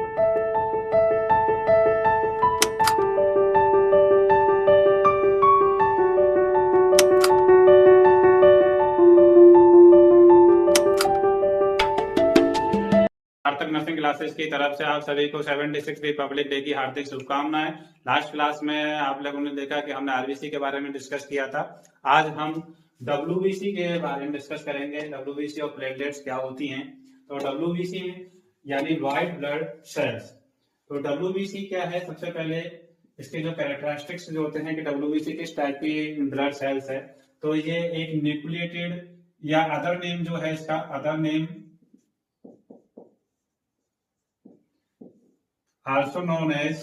सार्थक nursing classes की तरफ से आप सभी को 76वीं रिपब्लिक डे की हार्दिक शुभकामनाएं। लास्ट क्लास में आप लोगों ने देखा कि हमने आरबीसी के बारे में डिस्कस किया था। आज हम डब्ल्यूबीसी के बारे में डिस्कस करेंगे। डब्ल्यूबीसी और प्लेटलेट्स क्या होती हैं। तो डब्ल्यूबीसी यानी व्हाइट ब्लड सेल्स। तो डब्ल्यूबीसी क्या है, सबसे पहले इसके जो कैरेक्टरिस्टिक्स जो होते हैं कि डब्ल्यूबीसी किस टाइप की ब्लड सेल्स है। तो ये एक न्यूक्लिएटेड या अदर नेम जो है इसका, other name also known as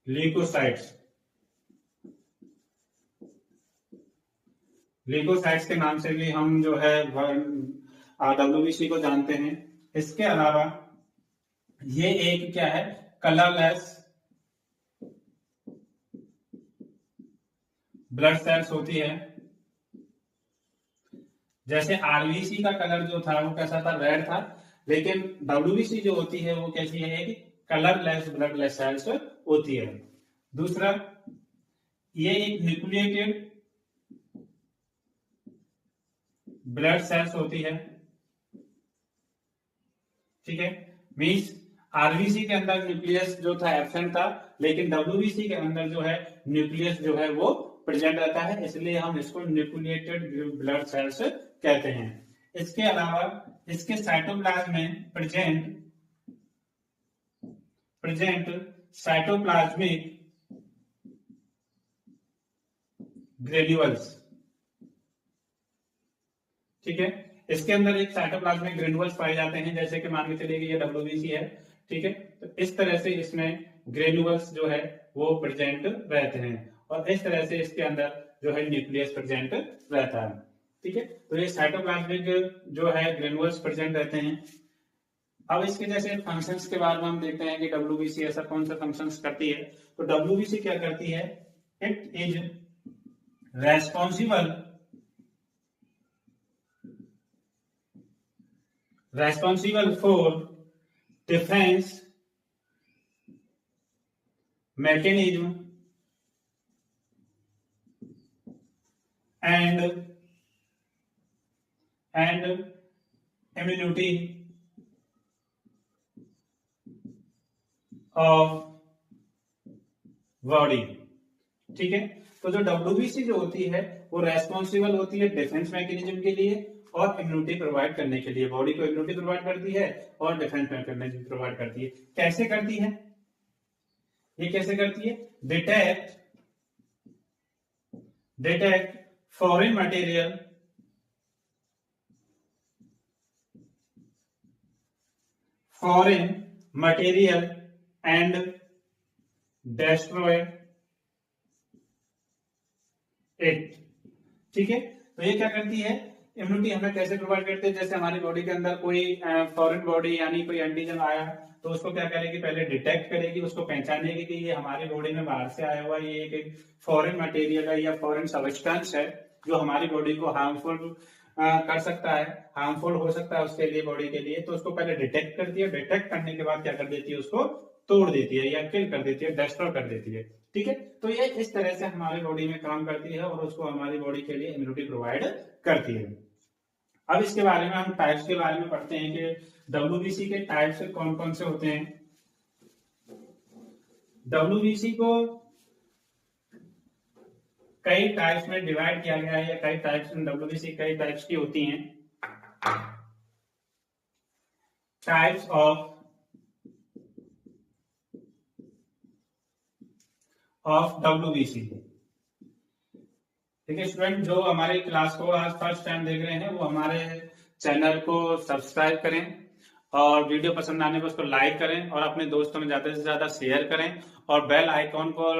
leukocytes। Leukocytes के नाम से भी हम जो है डब्ल्यूबीसी को जानते हैं। इसके अलावा ये एक क्या है, कलरलेस ब्लड सेल्स होती है। जैसे आरबीसी का कलर जो था वो कैसा था, रेड था, लेकिन डब्ल्यूबीसी जो होती है वो कैसी है, एक कलरलेस ब्लडलेस सेल्स होती है। दूसरा, ये एक न्यूक्लिएटेड ब्लड सेल्स होती है। ठीक है, मीन्स आरबीसी के अंदर न्यूक्लियस जो था एब्सेंट था, लेकिन डब्ल्यूबीसी के अंदर जो है न्यूक्लियस जो है वो प्रेजेंट रहता है, इसलिए हम इसको न्यूक्लिएटेड ब्लड सेल्स कहते हैं। इसके अलावा इसके साइटोप्लाज्म में प्रेजेंट साइटोप्लाज्मिक ग्रेन्यूल्स। ठीक है, इसके अंदर एक साइटोप्लाज्मिक ग्रेन्यूल्स पाए जाते हैं। जैसे कि मान के चलिए कि ये डब्ल्यूबीसी है, ठीक है, तो इस तरह से इसमें ग्रेन्यूल्स जो है वो प्रेजेंट रहते हैं और इस तरह से इसके अंदर जो है न्यूक्लियस प्रेजेंट रहता है। ठीक है, तो ये साइटोप्लाज्मिक जो है ग्रेन्यूल्स प्रेजेंट रहते हैं। अब इसके जैसे फंक्शंस के बारे में हम देखते हैं कि डब्ल्यूबीसी ऐसा कौन सा फंक्शंस करती है। तो डब्ल्यूबीसी क्या करती है, it is responsible for defense mechanism and immunity of body. ठीक है, तो जो डब्ल्यूबीसी जो होती है वो रेस्पॉन्सिबल होती है डिफेंस मैकेनिज्म के लिए और इम्यूनिटी प्रोवाइड करने के लिए। बॉडी को इम्यूनिटी प्रोवाइड करती है और डिफेंस मैकेनिज्म प्रोवाइड करती है। कैसे करती है, ये कैसे करती है, detect foreign material and destroy it. ठीक है, तो ये क्या करती है, इम्यूनिटी हमें कैसे प्रोवाइड करते हैं। जैसे हमारी बॉडी के अंदर कोई फॉरेन बॉडी यानी कोई एंटीजन आया तो उसको क्या करेगी, पहले डिटेक्ट करेगी, उसको पहचानेगी कि ये हमारी बॉडी में बाहर से आया हुआ ये एक फॉरेन मटेरियल है या फॉरेन सब्सटेंस है जो हमारी बॉडी को हार्मफुल कर सकता है, हार्मफुल हो सकता है उसके लिए, बॉडी के लिए। तो उसको पहले डिटेक्ट करती है, डिटेक्ट करने के बाद क्या कर देती है, उसको तोड़ देती है या किल कर देती है, डिस्ट्रॉय कर देती है। ठीक है, तो ये इस तरह से हमारी बॉडी में काम करती है और उसको हमारी बॉडी के लिए इम्यूनिटी प्रोवाइड करती है। अब इसके बारे में हम टाइप्स के बारे में पढ़ते हैं कि डब्ल्यूबीसी के टाइप्स कौन कौन से होते हैं। डब्ल्यूबीसी को कई टाइप्स में डिवाइड किया गया है या कई टाइप्स में डब्ल्यूबीसी कई टाइप्स की होती हैं। Types of WBC. ठीक है स्टूडेंट, जो हमारे क्लास को आज फर्स्ट टाइम देख रहे हैं वो हमारे चैनल को सब्सक्राइब करें और वीडियो पसंद आने पर उसको लाइक करें और अपने दोस्तों में ज्यादा से ज्यादा शेयर करें और बेल आइकॉन को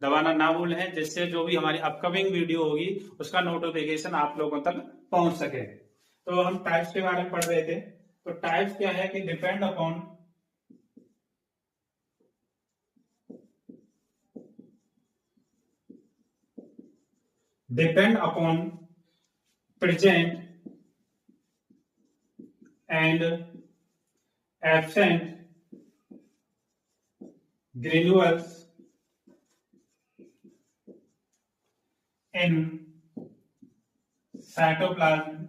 दबाना ना भूलें, जिससे जो भी हमारी अपकमिंग वीडियो होगी उसका नोटिफिकेशन आप लोगों तक पहुंच सके। तो हम टाइप्स के बारे में पढ़ रहे थे। तो टाइप्स क्या है कि depend upon present and absent granules in cytoplasm,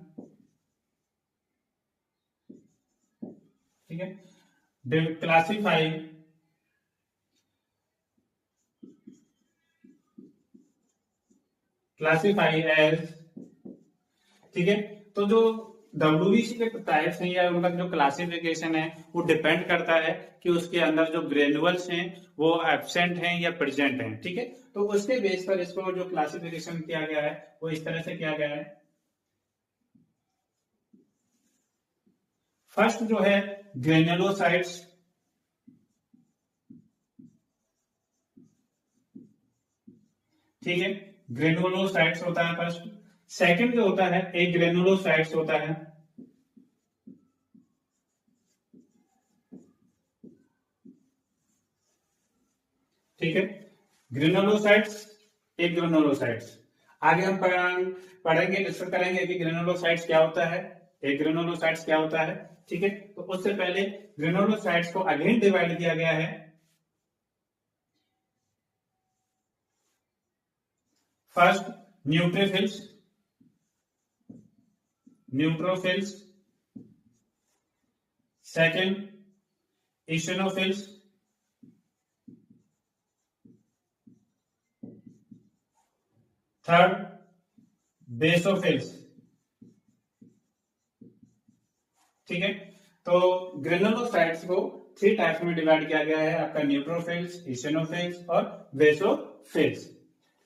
ठीक है, क्लासिफाई एज, ठीक है। तो जो WBC के टाइप्स हैं या उनका जो क्लासिफिकेशन है वो डिपेंड करता है कि उसके अंदर जो ग्रेनुअल्स हैं वो एब्सेंट हैं या प्रेजेंट हैं, ठीक है। तो उसके बेस पर इसको जो क्लासिफिकेशन किया गया है वो इस तरह से किया गया है। फर्स्ट जो है ग्रेनुलोसाइट्स, ठीक है, ग्रेनुलोसाइट्स होता है फर्स्ट। सेकंड जो होता है एक ग्रेनुलोसाइट्स होता है, ठीक है, ग्रेनुलोसाइट्स, एक ग्रेनुलोसाइट्स। आगे हम पढ़ेंगे, डिस्कस करेंगे कि ग्रेनुलोसाइट्स क्या होता है, एक ग्रेनुलोसाइट्स क्या होता है, ठीक है। तो उससे पहले ग्रेनुलोसाइट्स को अगेन डिवाइड किया गया है। First neutrophils, second eosinophils, third basophils, ठीक है। तो ग्रेनुलोसाइट्स को 3 टाइप्स में डिवाइड किया गया है, आपका न्यूट्रोफिल्स, इशनोफिल्स और बेसोफिल्स।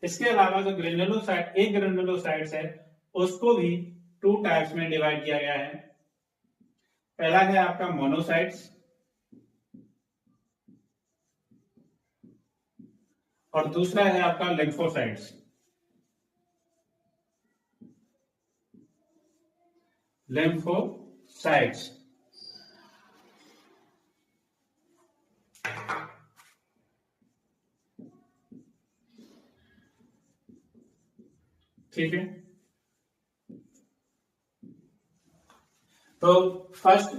इसके अलावा जो एक ग्रेनुलोसाइट्स है उसको भी 2 टाइप्स में डिवाइड किया गया है। पहला है आपका मोनोसाइट्स और दूसरा है आपका लिम्फोसाइट्स। ठीक है। तो फर्स्ट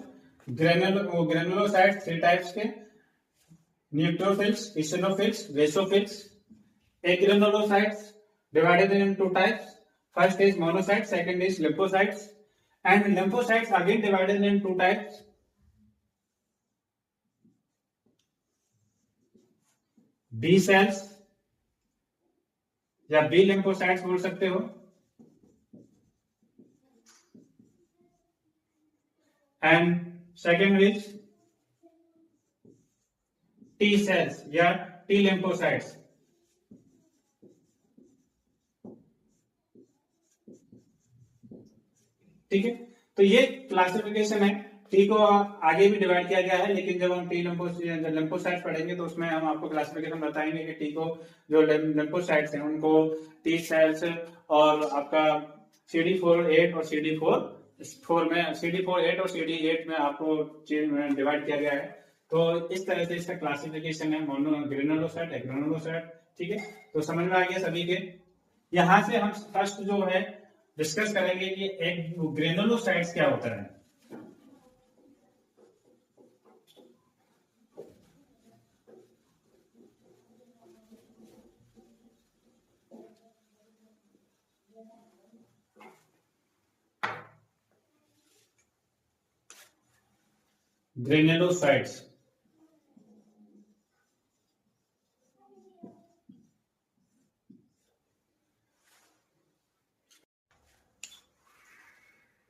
ग्रेनुलोसाइट्स 3 टाइप्स के, न्यूट्रोफिल्स, इशनोफिल्स, बेसोफिल्स। एक granulocytes divided in 2 types. First is monocytes, second is lymphocytes. And lymphocytes again divided in 2 types. B cells या B lymphocytes बोल सकते हो, and second is T cells या T lymphocytes। ठीक है। तो ये क्लासिफिकेशन है। टी को आगे भी डिवाइड किया गया है, लेकिन जब हम टी लिम्फोसाइट्स पढ़ेंगे तो उसमें हम आपको क्लासिफिकेशन बताएंगे कि टी को जो लिम्फोसाइट्स हैं उनको टी सेल्स और आपका CD4-8 और CD4-8 और CD8 में आपको डिवाइड किया गया है। तो इस तरह से इसका क्लासिफिकेशन है, ग्रेनुलोसाइट, ग्रेनुलोसाइट। ठीक है, तो समझ में आ गया सभी के। यहां से हम फर्स्ट जो है डिस्कस करेंगे कि एक ग्रेनुलोसाइट्स क्या होता है। ग्रेनुलोसाइट्स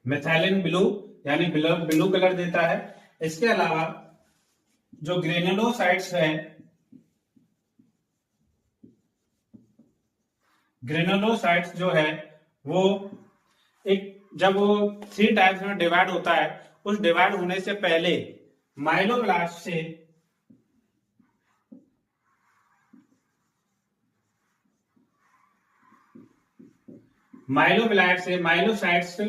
मेथाइलिन ब्लू यानी ब्लू कलर देता है। इसके अलावा जो ग्रेनुलोसाइट्स है, ग्रेनुलोसाइट्स जो है वो एक जब वो 3 टाइप्स में डिवाइड होता है, उस डिवाइड होने से पहले माइलोब्लास्ट से माइलोसाइट्स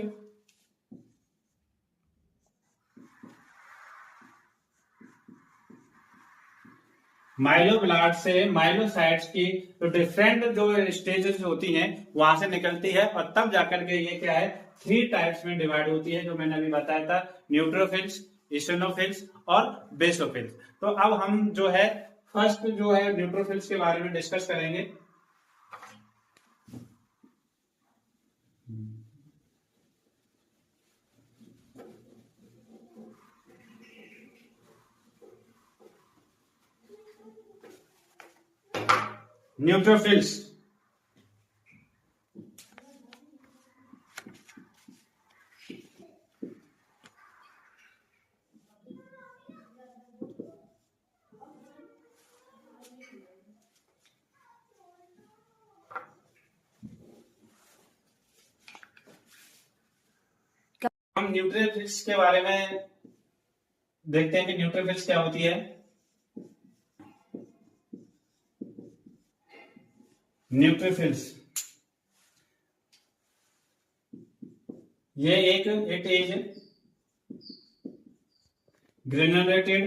माइलोब्लास्ट से माइलोसाइट्स की तो डिफरेंट जो स्टेजेस होती हैं वहां से निकलती है और तब जाकर के ये क्या है 3 टाइप्स में डिवाइड होती है, जो मैंने अभी बताया था, न्यूट्रोफिल्स, इसिनोफिल्स और बेसोफिल्स। तो अब हम जो है फर्स्ट जो है न्यूट्रोफिल्स के बारे में डिस्कस करेंगे। न्यूट्रोफिल्स हम न्यूट्रोफिल्स के बारे में देखते हैं कि न्यूट्रोफिल्स क्या होती है। न्यूट्रोफिल्स ये it is granulated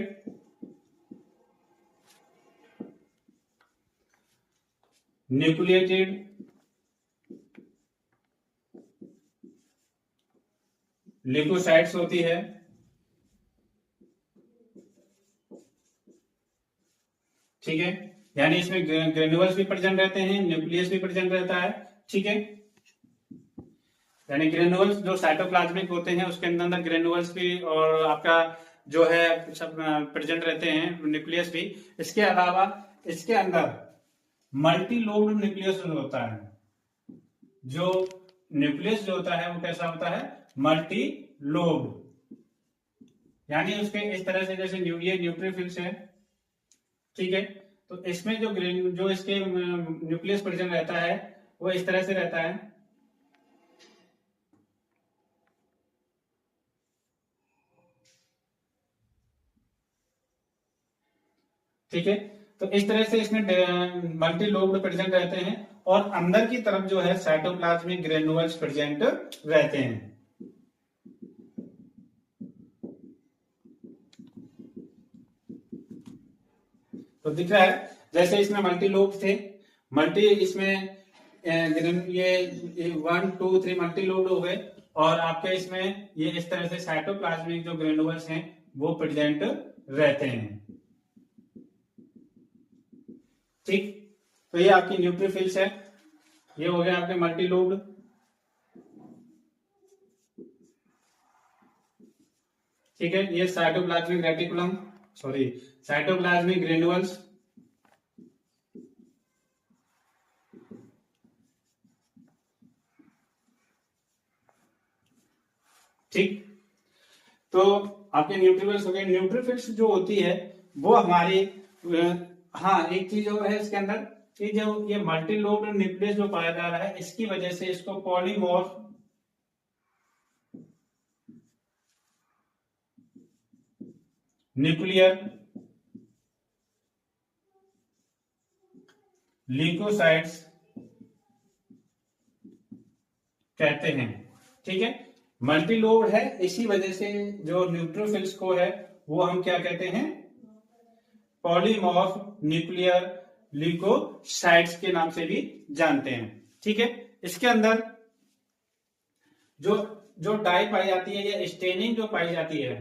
nucleated leukocytes होती है। ठीक है, यानी इसमें ग्रेनुअल्स भी प्रेजेंट रहते हैं, न्यूक्लियस भी प्रेजेंट रहता है। ठीक है, यानी ग्रेनुअल्स जो साइटोप्लाज्मिक होते हैं उसके अंदर ग्रेनुअल्स भी और आपका जो है सब प्रेजेंट रहते हैं, न्यूक्लियस भी। इसके अलावा इसके अंदर मल्टीलोब्ड न्यूक्लियस होता है। जो न्यूक्लियस जो होता है वो कैसा होता है, मल्टी लोब्ड, यानी उसके इस तरह से जैसे ये न्यूट्रोफिल्स है। ठीक है, तो इसमें जो इसके न्यूक्लियस प्रेजेंट रहता है वो इस तरह से रहता है। ठीक है, तो इस तरह से इसमें मल्टी लोब्ड प्रेजेंट रहते हैं और अंदर की तरफ जो है साइटोप्लाज्मिक ग्रेनुअल्स प्रेजेंट रहते हैं। तो दिख रहा है जैसे इसमें मल्टी लोब थे, मल्टी इसमें ये 1 2 3 मल्टी लोब हो गए और आपके इसमें ये इस तरह से साइटोप्लाज्मिक जो ग्रेनुअल्स हैं वो प्रेजेंट रहते हैं। ठीक, तो ये आपकी न्यूट्रोफिल्स है, ये हो गया आपके मल्टी लोब्ड। ठीक है, ये cytoplasmic reticulum, sorry cytoplasmic granules. ठीक, तो आपके न्यूट्रोफिल्स हो गए। न्यूट्रोफिल्स जो होती है वो हमारी हाँ, एक चीज और है इसके अंदर कि जो ये मल्टीलोब्ड न्यूक्लियस जो पाया जा रहा है इसकी वजह से इसको पॉलीमॉर्फ न्यूक्लियर ल्यूकोसाइट्स कहते हैं। ठीक है, मल्टीलोब्ड है, इसी वजह से जो न्यूट्रोफिल्स को है वो हम क्या कहते हैं, पॉलीमॉर्फ न्यूक्लियर ल्यूकोसाइट्स के नाम से भी जानते हैं। ठीक है, इसके अंदर जो जो डाई पाई जाती है या स्टेनिंग जो पाई जाती है,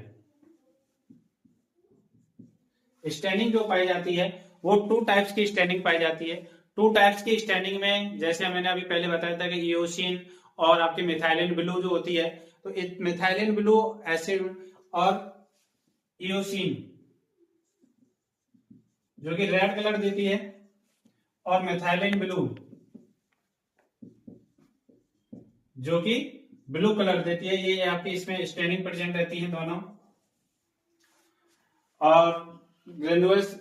स्टेनिंग जो पाई जाती है वो 2 टाइप्स की स्टेनिंग पाई जाती है। 2 टाइप्स की स्टेनिंग में जैसे मैंने अभी पहले बताया था कि इयोसिन और आपकी मिथाइलिन ब्लू जो होती है, तो मिथाइलिन ब्लू एसिड और इयोसिन जो कि रेड कलर देती है और मिथाइलिन ब्लू जो कि ब्लू कलर देती है, ये आपकी इसमें स्टेनिंग प्रेजेंट रहती है दोनों। और ग्रेनुअल्स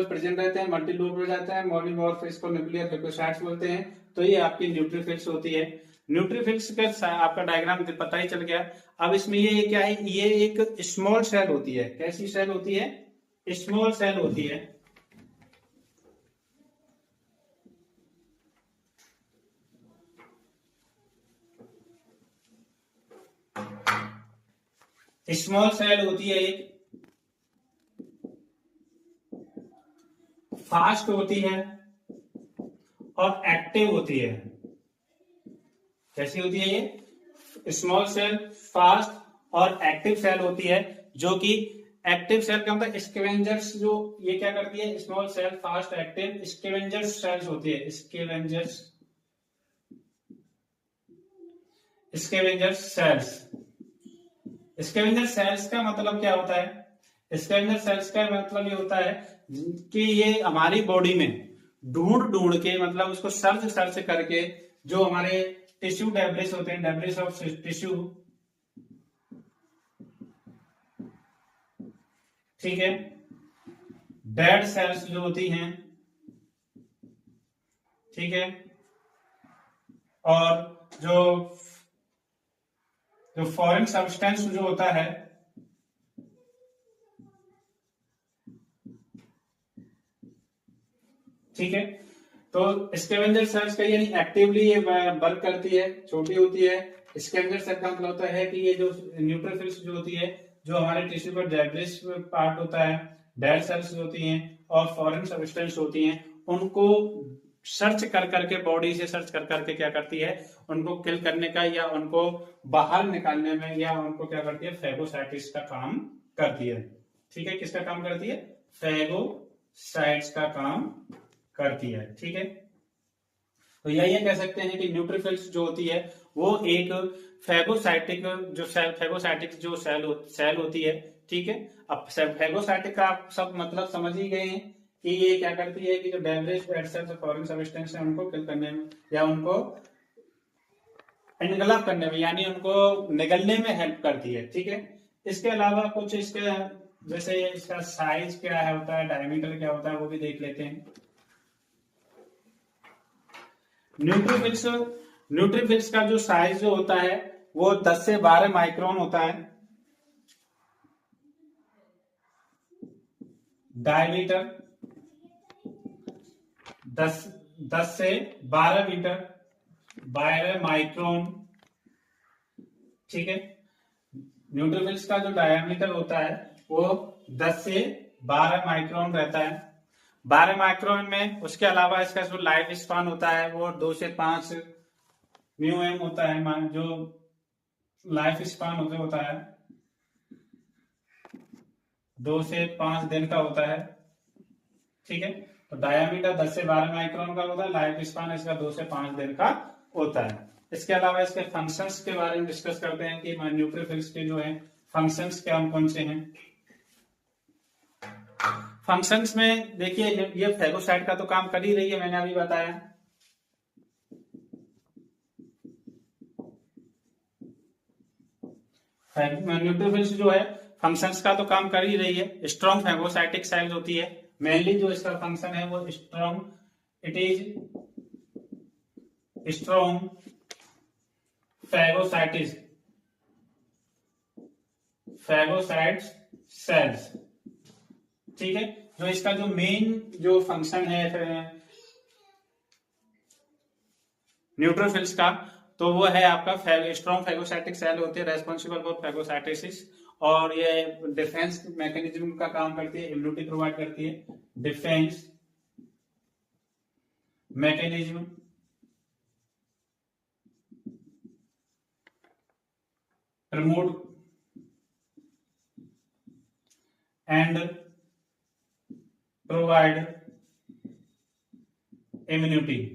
प्रेजेंट रहते हैं, मल्टीलोब हो जाता है, पॉलीमॉर्फ इसको न्यूक्लियर ल्यूकोसाइट्स बोलते हैं। तो ये आपकी न्यूट्रोफिल्स होती है। न्यूट्रोफिल्स का आपका डायग्राम पता ही चल गया। अब इसमें ये क्या है, ये एक स्मॉल सेल होती है। कैसी सेल होती है, स्मॉल सेल होती है। स्मॉल सेल होती है, एक फास्ट होती है और एक्टिव होती है। कैसी होती है ये, स्मॉल सेल, फास्ट और एक्टिव सेल होती है, जो कि एक्टिव सेल का मतलब स्कैवेंजर्स, जो ये क्या करती है, small cell, fast, active, scavengers cells होती है, स्कैवेंजर्स सेल्स। स्कैवेंजर सेल्स का मतलब क्या होता है? स्कैवेंजर सेल्स का मतलब ये होता है कि ये हमारी बॉडी में ढूंढ ढूंढ के, मतलब उसको सर्च सर्च करके, जो हमारे टिश्यू डेब्रिस होते हैं, डेब्रिस ऑफ टिश्यू, ठीक है, डेड सेल्स जो होती हैं, ठीक है, और जो जो फॉरेन सब्सटेंस जो होता है, ठीक है, तो स्कैवेंजर सेल्स का यानी एक्टिवली ये वर्क करती है, छोटी होती है। स्कैवेंजर सेल का मतलब होता है कि ये जो न्यूट्रोफिल्स जो होती है, जो हमारे टिश्यू पर डेब्रिस पार्ट होता है, डेड सेल्स होती हैं और फॉरेन सब्सटेंस होती हैं, उनको सर्च कर करके, बॉडी से सर्च कर करके क्या करती है, उनको किल करने का या उनको बाहर निकालने में, या उनको क्या करती है, फेगोसाइटिस का काम करती है। ठीक है, किसका काम करती है? फेगोसाइट्स का काम करती है। ठीक है, तो यही कह सकते हैं कि न्यूट्रोफिल्स जो होती है वो एक फेगोसाइटिक जो सेल, फेगोसाइटिक जो सेल होती है। ठीक है, अब फेगोसाइटिक का आप सब मतलब समझ ही गए हैं कि ये क्या करती है कि जो debris, dead cells, foreign substance है, उनको किल करने में या उनको इनगल्फ करने में, यानी उनको निगलने में हेल्प करती है। ठीक है, इसके अलावा कुछ इसके, जैसे इसका साइज क्या है होता है, डायमीटर क्या होता है, वो भी देख लेते हैं। न्यूट्रोफिल्स का जो साइज जो होता है वो 10 से 12 माइक्रोन होता है। डायमीटर 10 से 12 मीटर, 12 माइक्रोन। ठीक है, न्यूट्रोफिल्स का जो डायमीटर होता है वो 10 से 12 माइक्रोन रहता है। 12 माइक्रोन में उसके अलावा इसका जो लाइफ स्पान होता है वो 2 से 5 म्यूएम होता है, जो लाइफ स्पान होता है 2 से 5 दिन का होता है। ठीक है, तो डायमीटर 10 से 12 माइक्रोन का होता है, लाइफ स्पान इसका 2 से 5 दिन का होता है। इसके अलावा इसके फंक्शंस के बारे में डिस्कस करते हैं कि न्यूट्रोफिल्स के जो है फंक्शंस क्या कौन से हैं। फंक्शंस में देखिए, ये फेगोसाइट का तो काम कर ही रही है, मैंने अभी बताया। न्यूट्रोफिल्स जो है फंक्शंस का तो काम कर ही रही है। स्ट्रॉन्ग फेगोसाइटिक सेल्स होती है, मेनली जो इसका फंक्शन है वो strong, it is strong phagocytes cells. ठीक है, जो इसका जो मेन जो फंक्शन है न्यूट्रोफिल्स का, तो वो है आपका स्ट्रॉन्ग फेगोसाइटिक सेल होती है, रेस्पॉन्सिबल फॉर फेगोसाइटोसिस, और ये डिफेंस मैकेनिज्म का काम करती है, इम्यूनिटी प्रोवाइड करती है, defence mechanism, promote and provide immunity.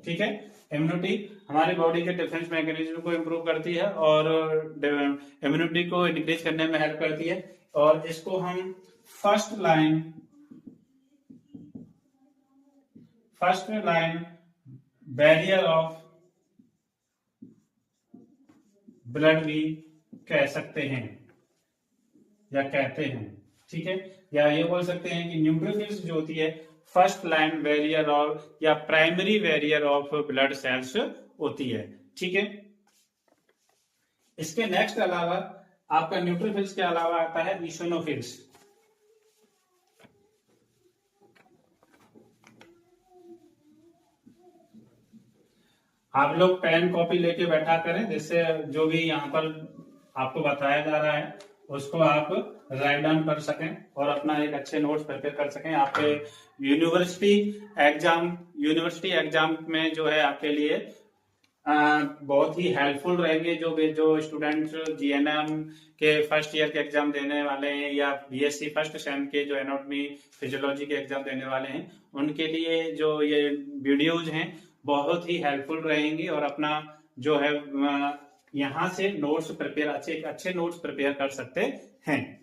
ठीक है, इम्यूनिटी हमारी बॉडी के डिफेंस मैकेनिज्म को इंप्रूव करती है और इम्यूनिटी को इंक्रीज करने में हेल्प करती है, और इसको हम first line barrier of blood भी कह सकते हैं या कहते हैं। ठीक है, या ये बोल सकते हैं कि न्यूट्रोफिल्स जो होती है फर्स्ट लाइन बैरियर और या primary barrier of blood cells होती है। ठीक है, इसके नेक्स्ट अलावा आपका न्यूट्रोफिल्स के अलावा आता है इशोनोफिल्स। आप लोग पेन कॉपी लेके बैठा करें, जिससे जो भी यहाँ पर आपको बताया जा रहा है उसको आप राइट डाउन कर सकें और अपना एक अच्छे नोट्स प्रिपेयर कर सकें। आपके यूनिवर्सिटी एग्जाम में जो है आपके लिए बहुत ही हेल्पफुल रहेंगे जो स्टूडेंट्स जीएनएम के फर्स्ट ईयर के एग्जाम देने वाले हैं या बीएससी फर्स्ट सेम के जो एनाटॉमी फिजियोलॉजी के एग्जाम देने वाले हैं, उनके लिए जो ये वीडियोज हैं बहुत ही हेल्पफुल रहेंगी और अपना जो है यहाँ से नोट्स प्रिपेयर अच्छे अच्छे नोट्स प्रिपेयर कर सकते हैं।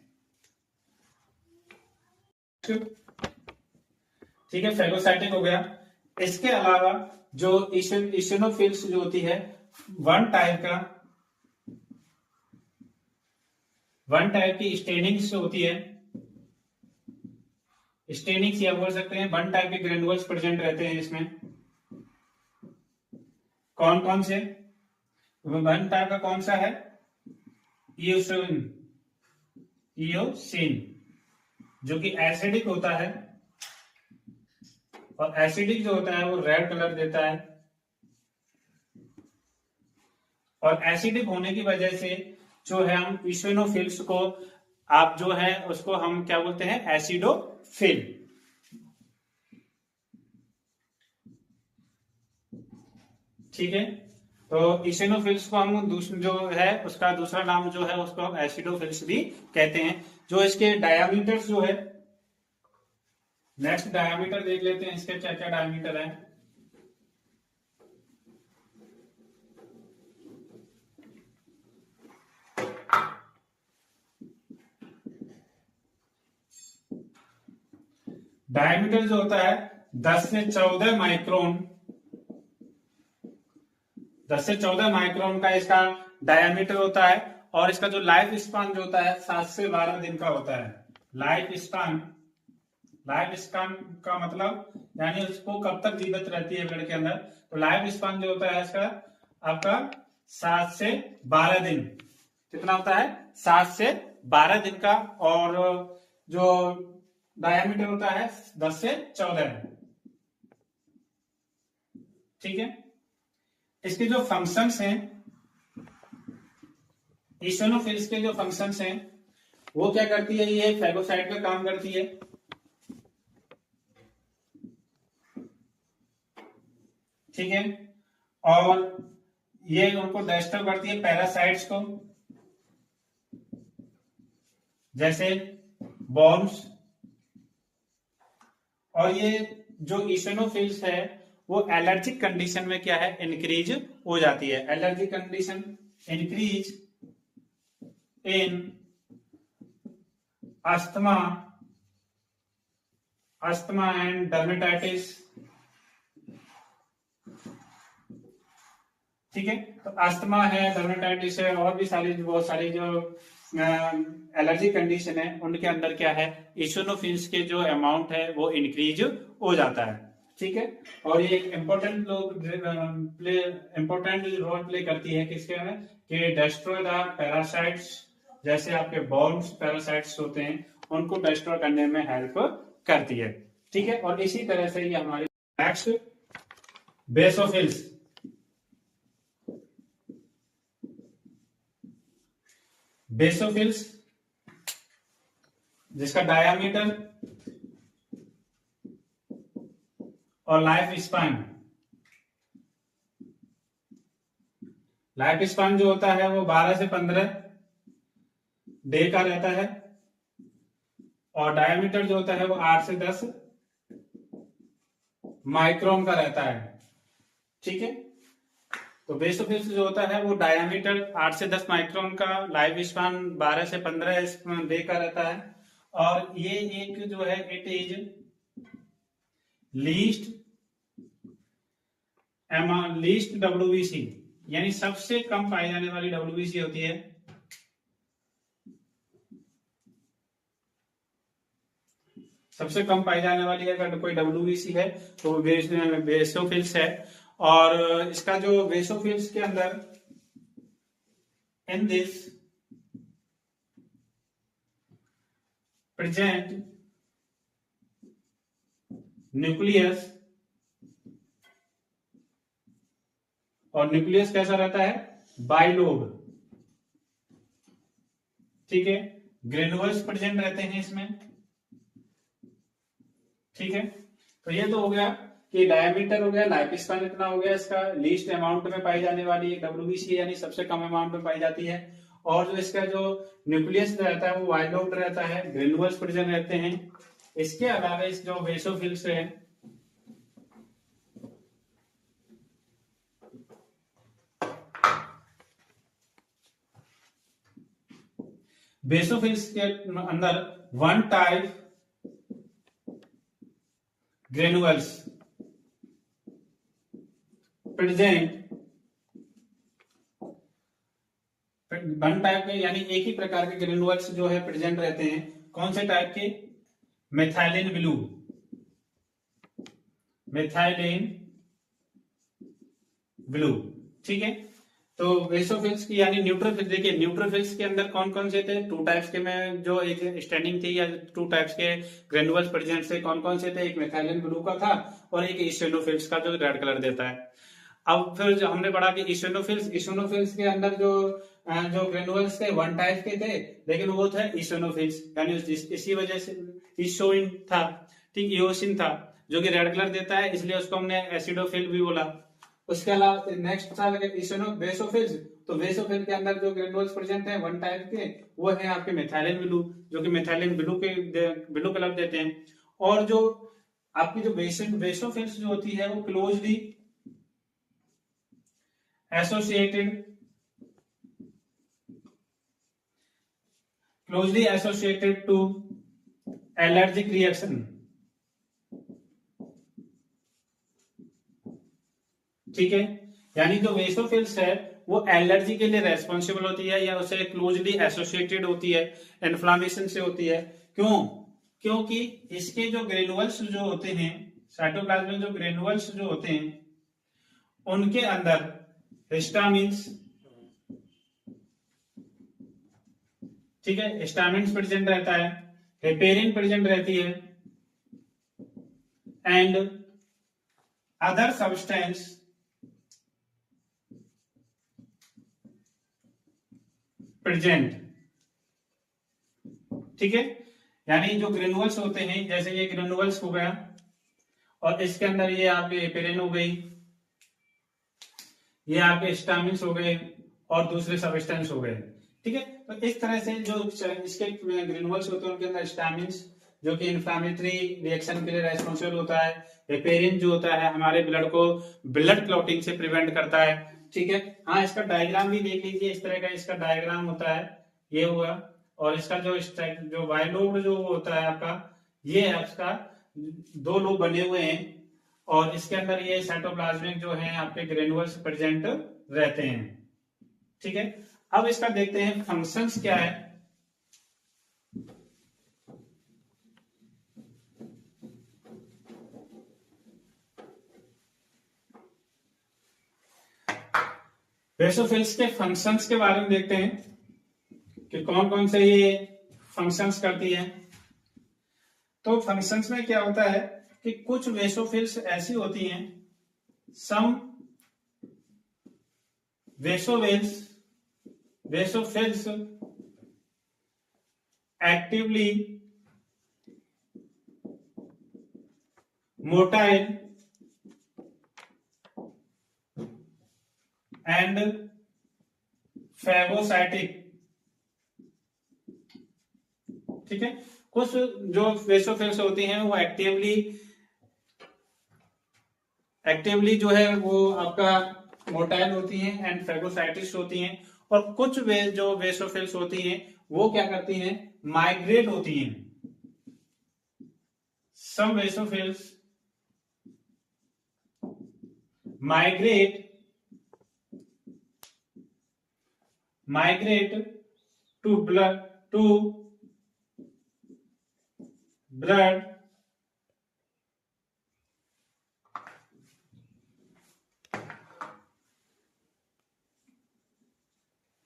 ठीक है, फेगोसाइटिक हो गया। इसके अलावा जो इशनोफिल्स जो होती है वन टाइप की स्टेनिंग्स होती है, स्टेनिंग्स या बोल सकते हैं वन टाइप के ग्रेनुअल्स प्रेजेंट रहते हैं इसमें। कौन कौन से? वन टाइप का कौन सा है? इयोसिन जो कि एसिडिक होता है, और एसिडिक जो होता है वो रेड कलर देता है, और एसिडिक होने की वजह से जो है हम इशनोफिल्स को आप जो है उसको हम क्या बोलते हैं? एसिडोफिल। ठीक है, तो इशनोफिल्स को हम जो है उसका दूसरा नाम जो है उसको हम एसिडोफिल्स भी कहते हैं। जो इसके डायामीटर जो है, नेक्स्ट डायामीटर देख लेते हैं इसके क्या क्या डायामीटर है। डायमीटर जो होता है 10 से 14 माइक्रोन, 10 से 14 माइक्रोन का इसका डायमीटर होता है, और इसका जो लाइफ स्पान जो होता है 7 से 12 दिन का होता है। लाइफ स्पान का मतलब यानी उसको कब तक जीवित रहती है ब्लड के अंदर, तो लाइफ स्पान जो होता है इसका आपका 7 से 12 दिन। कितना होता है? 7 से 12 दिन का। और जो डायमीटर होता है 10 से 14। ठीक है, इसके जो फंक्शंस हैं, इशनोफिल्स के जो फंक्शंस हैं वो क्या करती है? ये फैगोसाइट का काम करती है। ठीक है, और ये उनको डिस्टर्ब करती है पैरासाइट्स को, जैसे बॉर्म्स। और ये जो इशनोफिल्स है वो एलर्जिक कंडीशन में क्या है? इंक्रीज हो जाती है। Allergic condition increase in asthma and dermatitis. ठीक है, तो अस्थमा है, डर्मेटाइटिस है, और भी सारी बहुत सारी जो एलर्जी कंडीशन है उनके अंदर क्या है? इशनोफिल्स के जो अमाउंट है वो इंक्रीज हो जाता है। ठीक है, और ये एक इम्पोर्टेंट रोल प्ले करती है किसके में? कि डिस्ट्रॉय द पैरासाइट्स, जैसे आपके बॉर्म्स पैरासाइट्स होते हैं उनको डिस्ट्रॉय करने में हेल्प करती है। ठीक है, और इसी तरह से ये हमारी नेक्स्ट बेसोफिल्स। बेसोफिल्स जिसका डायामीटर और लाइफ स्पान जो होता है वो 12 से 15 डे का रहता है, और डायमीटर जो होता है वो 8 से 10 माइक्रोन का रहता है। ठीक है, तो बेसोफिल्स जो होता है वो डायमीटर 8 से 10 माइक्रोन का, लाइफ स्पान 12 से 15 डे का रहता है, और ये एक जो है इट इज लीस्ट डब्ल्यूबीसी, यानी सबसे कम पाई जाने वाली डब्ल्यूबीसी होती है। सबसे कम पाई जाने वाली अगर कोई डब्ल्यूबीसी है तो बेसोफिल्स है। और इसका जो बेसोफिल्स के अंदर इन दिस प्रेजेंट न्यूक्लियस, और न्यूक्लियस कैसा रहता है? बाइलोब। ठीक है, ग्रेनुअल्स प्रेजेंट रहते हैं इसमें। ठीक है, तो ये तो हो गया कि डायमीटर हो गया, लाइफ स्पैन इतना हो गया, इसका लीस्ट अमाउंट में पाई जाने वाली WBC यानी सबसे कम अमाउंट में पाई जाती है, और जो इसका जो न्यूक्लियस रहता है वो वाइल्ड रहता है, ग्रेनुअल्स प्रेजेंट रहते हैं। इसके अलावा इस जो बेसोफिल्स है, बेसोफिल्स के अंदर one type granules present, one type के यानी एक ही प्रकार के ग्रेनुअल्स जो है प्रेजेंट रहते हैं। कौन से टाइप के? मेथाइलिन ब्लू, मेथाइलिन ब्लू, ठीक है। तो बेसोफिल्स की यानी न्यूट्रोफिल्स, देखिए न्यूट्रोफिल्स के अंदर कौन कौन से थे? टू टाइप्स के में जो एक स्टैंडिंग थी, या टू टाइप्स के ग्रेनुअल्स प्रेजेंट थे, कौन कौन से थे? एक मेथाइलिन ब्लू का था और एक ईस्टोनोफिल्स का जो रेड कलर देता है। अब फिर जो हमने पढ़ा कि ईस्टोनोफिल्स के अंदर जो ग्रेनुअल्स थे वन टाइप के थे, लेकिन वो थे ईस्टोनोफिल्स, यानी इसी वजह से ईसोइन था, ठीक, इओसिन था जो कि रेड कलर देता है, इसलिए उसको हमने एसिडोफिल भी बोला। उसके अलावा नेक्स्ट था बेसोफिल्स, तो बेसोफिल के अंदर जो ग्रेनुअल्स प्रेजेंट है वन टाइप के, वो है आपके मेथाइलिन ब्लू, जो कि मेथाइलिन ब्लू कलर देते हैं। और जो आपकी जो बेसोफिल्स जो होती है वो closely associated to allergic reaction, ठीक है। यानी जो बेसोफिल्स है वो एलर्जी के लिए रेस्पॉन्सिबल होती है, या उसे क्लोजली एसोसिएटेड होती है, इन्फ्लामेशन से होती है। क्यों? क्योंकि इसके जो ग्रेनुअल्स जो होते हैं, साइटोप्लाज्म में जो ग्रेनुअल्स जो होते हैं, उनके अंदर हिस्टामिन्स, ठीक है, हिस्टामिन्स प्रेजेंट रहता है, हेपेरिन प्रेजेंट रहती है, एंड अदर सब्सटेंस प्रेजेंट, ठीक है। यानी जो ग्रेनुअल्स होते हैं, जैसे ये ग्रेनुअल्स हो गया और इसके अंदर ये आपके हेपेरिन हो गई, ये आपके हिस्टामिन्स हो गए और दूसरे सब्सटेंस हो गए, ठीक है। तो इस तरह से जो इसके ग्रेनुअल्स होते हैं उनके अंदर हिस्टामिन्स जो कि इन्फ्लामेटरी रिएक्शन के लिए रेस्पॉन्सिबल होता है, हेपेरिन जो होता है हमारे ब्लड को ब्लड क्लॉटिंग से प्रिवेंट करता है, ठीक है। हाँ, इसका डायग्राम भी देख लीजिए, इस तरह का इसका डायग्राम होता है, ये हुआ, और इसका जो वाई लोब जो होता है आपका, ये है इसका दो लोब बने हुए हैं, और इसके अंदर ये साइटोप्लाज्मिक जो है आपके ग्रेनुअल्स प्रेजेंट रहते हैं, ठीक है। अब इसका देखते हैं फंक्शंस क्या है। बेसोफिल्स के फंक्शंस के बारे में देखते हैं कि कौन कौन से ये फंक्शंस करती है। तो फंक्शंस में क्या होता है कि कुछ बेसोफिल्स ऐसी होती हैं, some basophils actively motile and phagocytic, ठीक है। कुछ जो बेसोफिल्स होती हैं वो एक्टिवली जो है वो आपका मोटाइल होती हैं एंड फेगोसाइटिस होती हैं, और कुछ जो बेसोफिल्स होती हैं वो क्या करती हैं? माइग्रेट होती हैं। Some basophils migrate to blood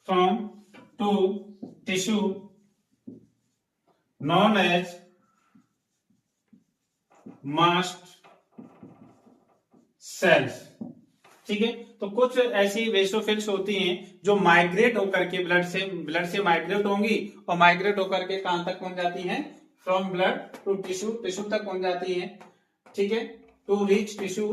from to tissue known as mast cells, ठीक है। तो कुछ ऐसी बेसोफिल्स होती हैं जो माइग्रेट होकर के ब्लड से माइग्रेट होंगी, और माइग्रेट होकर के कहां तक पहुंच जाती हैं? फ्रॉम ब्लड टू टिश्यू तक पहुंच जाती हैं, ठीक है। To rich tissue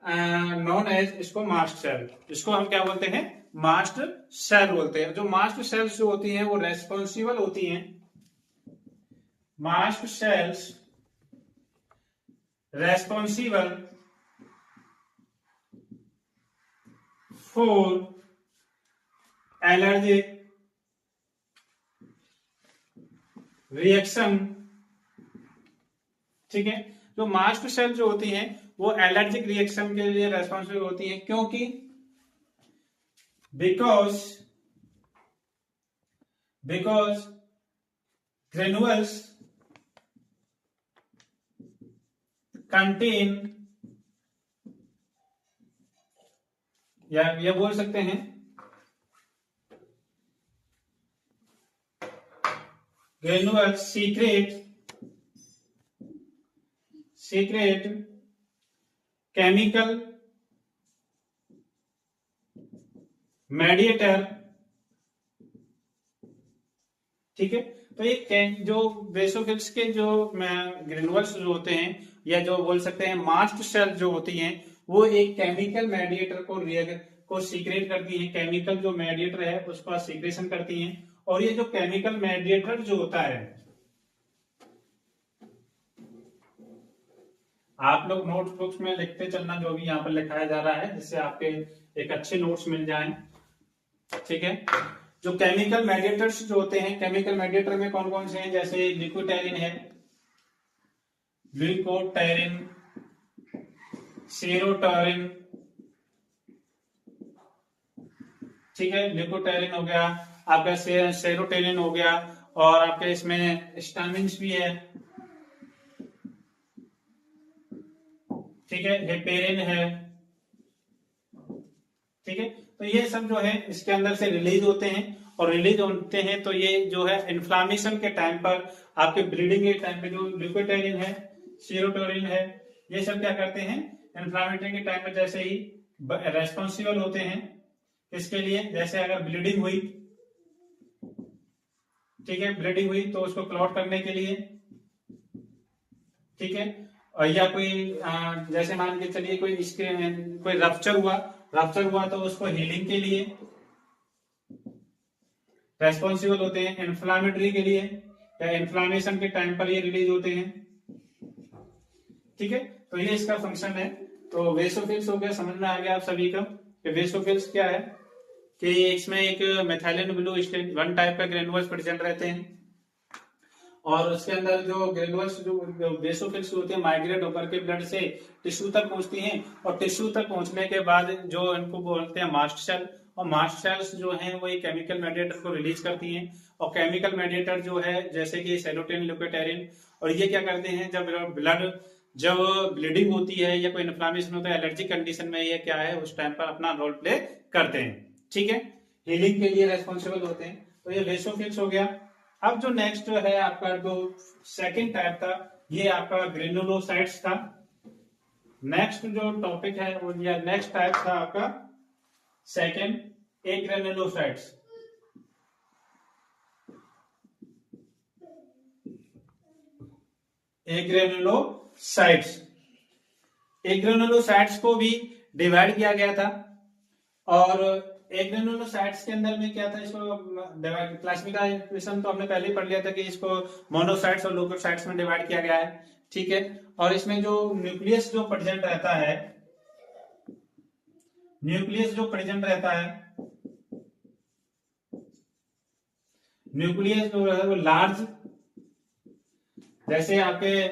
known as, इसको मास्ट सेल, इसको हम क्या बोलते हैं, मास्ट सेल बोलते हैं। जो मास्ट सेल्स जो होती हैं वो रेस्पॉन्सिबल होती हैं, mast cells responsible for allergic reaction. ठीक है, जो मास्ट सेल जो होती हैं वो एलर्जिक रिएक्शन के लिए रेस्पॉन्सिबल होती हैं, क्योंकि बिकॉज ग्रेनुअल्स कंटेन, या ये बोल सकते हैं ग्रेनुअल्स सीक्रेट केमिकल मेडिएटर। ठीक है, तो ये जो बेसोफिल्स के जो ग्रेनुअल्स जो होते हैं, या जो बोल सकते हैं मास्ट सेल जो होती हैं, वो एक केमिकल मेडिएटर को सीक्रेट करती हैं, केमिकल जो मेडिएटर है उसका सीक्रेशन करती हैं। और ये जो केमिकल मेडिएटर जो होता है, आप लोग नोट बुक्स में लिखते चलना जो भी यहाँ पर लिखाया जा रहा है, जिससे आपके एक अच्छे नोट्स मिल जाएं। ठीक है, जो केमिकल मेडिएटर्स जो होते हैं, केमिकल मेडिएटर में कौन कौन से हैं, जैसे लिकोटेरिन है, ग्लूकोटेरिन, सेरोटोनिन। ठीक है, ग्लूकोटेरिन हो गया आपका, सेरोटोनिन हो गया, और आपके इसमें स्टामिन्स भी है। ठीक है, हेपेरिन है। ठीक है, तो ये सब जो है इसके अंदर से रिलीज होते हैं, और रिलीज होते हैं तो ये जो है इन्फ्लामेशन के टाइम पर, आपके ब्लीडिंग के टाइम पे, जो ग्लूकोटेरिन है, सेरोटोनिन है, ये सब क्या करते हैं, इन्फ्लामेटरी के टाइम पे जैसे ही रेस्पॉन्सिबल होते हैं। इसके लिए, जैसे अगर ब्लीडिंग हुई, ठीक है, ब्लीडिंग हुई तो उसको क्लॉट करने के लिए। ठीक है, या कोई जैसे मान के चलिए कोई रप्चर हुआ तो उसको हीलिंग के लिए रेस्पॉन्सिबल होते हैं, इन्फ्लामेटरी के लिए, या इन्फ्लामेशन के टाइम पर ये रिलीज होते हैं। ठीक है, तो ये इसका फंक्शन है। तो वेसोफिल्स हो गया, समझ में आ गया आप सभी को कि वेसोफिल्स क्या है, कि इसमें एक मेथाइलिन ब्लू स्टेट 1 टाइप का ग्रेनुअल्स प्रेजेंट रहते हैं, और उसके अंदर जो ग्रेनुअल्स जो बेसोफिल्स होते हैं माइग्रेट होकर के ब्लड से टिश्यू तक पहुंचती हैं, और टिश्यू तक पहुंचने के बाद जो इनको बोलते हैं मास्ट सेल, और मास्ट सेल्स जो हैं वो एक केमिकल मेडिएटर को रिलीज करती हैं, और केमिकल मेडिएटर जो है जैसे कि सेरोटोनिन, ल्यूकोटेरिन, और ये क्या करते हैं, जब ब्लीडिंग होती है या कोई इन्फ्लामेशन होता है, एलर्जी कंडीशन में, ये क्या है उस टाइम पर अपना रोल प्ले करते हैं। ठीक है, हीलिंग के लिए रेस्पॉन्सिबल होते हैं। तो ये बेसोफिल्स हो गया। अब जो नेक्स्ट है आपका, जो सेकंड टाइप था, ये आपका ग्रेनुलोसाइट्स था। नेक्स्ट जो टॉपिक है वो, या नेक्स्ट टाइप था आपका सेकंड, एग्रेनुलोसाइट्स। एग्रेनुलोसाइट्स को भी डिवाइड किया गया था, और एग्रेनुलोसाइट्स के अंदर में क्या था, इसको क्लासिफिकेशन तो हमने पहले ही पढ़ लिया था कि इसको मोनोसाइट्स और ल्यूकोसाइट्स में डिवाइड किया गया है। ठीक है, और इसमें जो न्यूक्लियस जो प्रेजेंट रहता है, न्यूक्लियस जो है वो लार्ज, जैसे आपके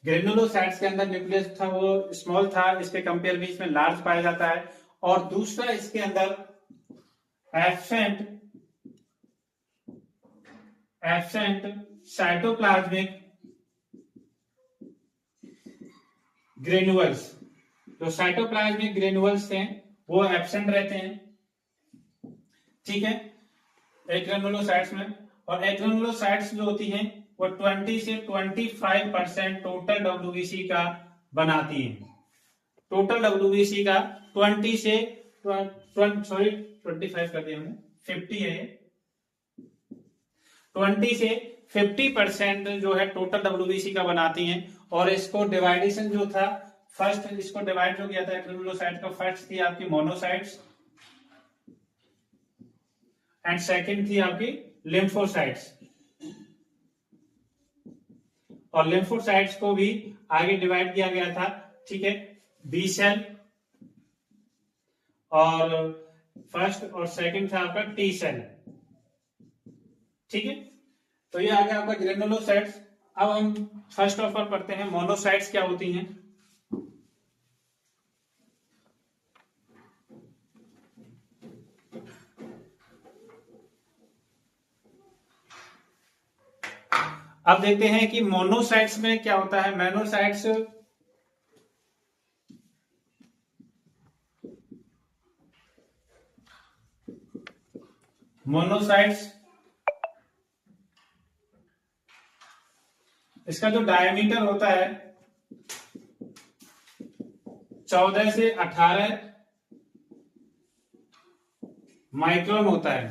ग्रेनुलोसाइट्स के अंदर न्यूक्लियस था वो स्मॉल था, इसके कंपेयर में इसमें लार्ज पाया जाता है। और दूसरा इसके अंदर एब्सेंट साइटोप्लाज्मिक ग्रेनुअल्स, जो साइटोप्लाज्मिक ग्रेनुअल्स हैं वो एब्सेंट रहते हैं। ठीक है, एग्रेनुलोसाइट्स में। और एग्रेनुलोसाइट्स जो होती हैं वो 20 से 25% टोटल डब्ल्यूबीसी का बनाती हैं। टोटल डब्ल्यूबीसी का 20 से 25 कर दिया हमने, 50 है, 20 से 50% जो है टोटल डब्ल्यूबीसी का बनाती हैं। और इसको डिवाइडेशन जो था फर्स्ट इसको डिवाइड जो किया था ग्रेनुलोसाइट का, फर्स्ट थी आपकी मोनोसाइट्स एंड सेकंड थी आपकी लिम्फोसाइट्स। और लिम्फोसाइट्स को भी आगे डिवाइड किया गया था, ठीक है, बी सेल और फर्स्ट और सेकंड था आपका टी सेल, ठीक है। तो ये आ गया आपका ग्रेनुलोसाइट्स। अब हम फर्स्ट ऑफ ऑल पढ़ते हैं मोनोसाइट्स क्या होती हैं। अब देखते हैं कि मोनोसाइट्स में क्या होता है। मोनोसाइट्स इसका जो डायमीटर होता है 14 से 18 माइक्रोन होता है।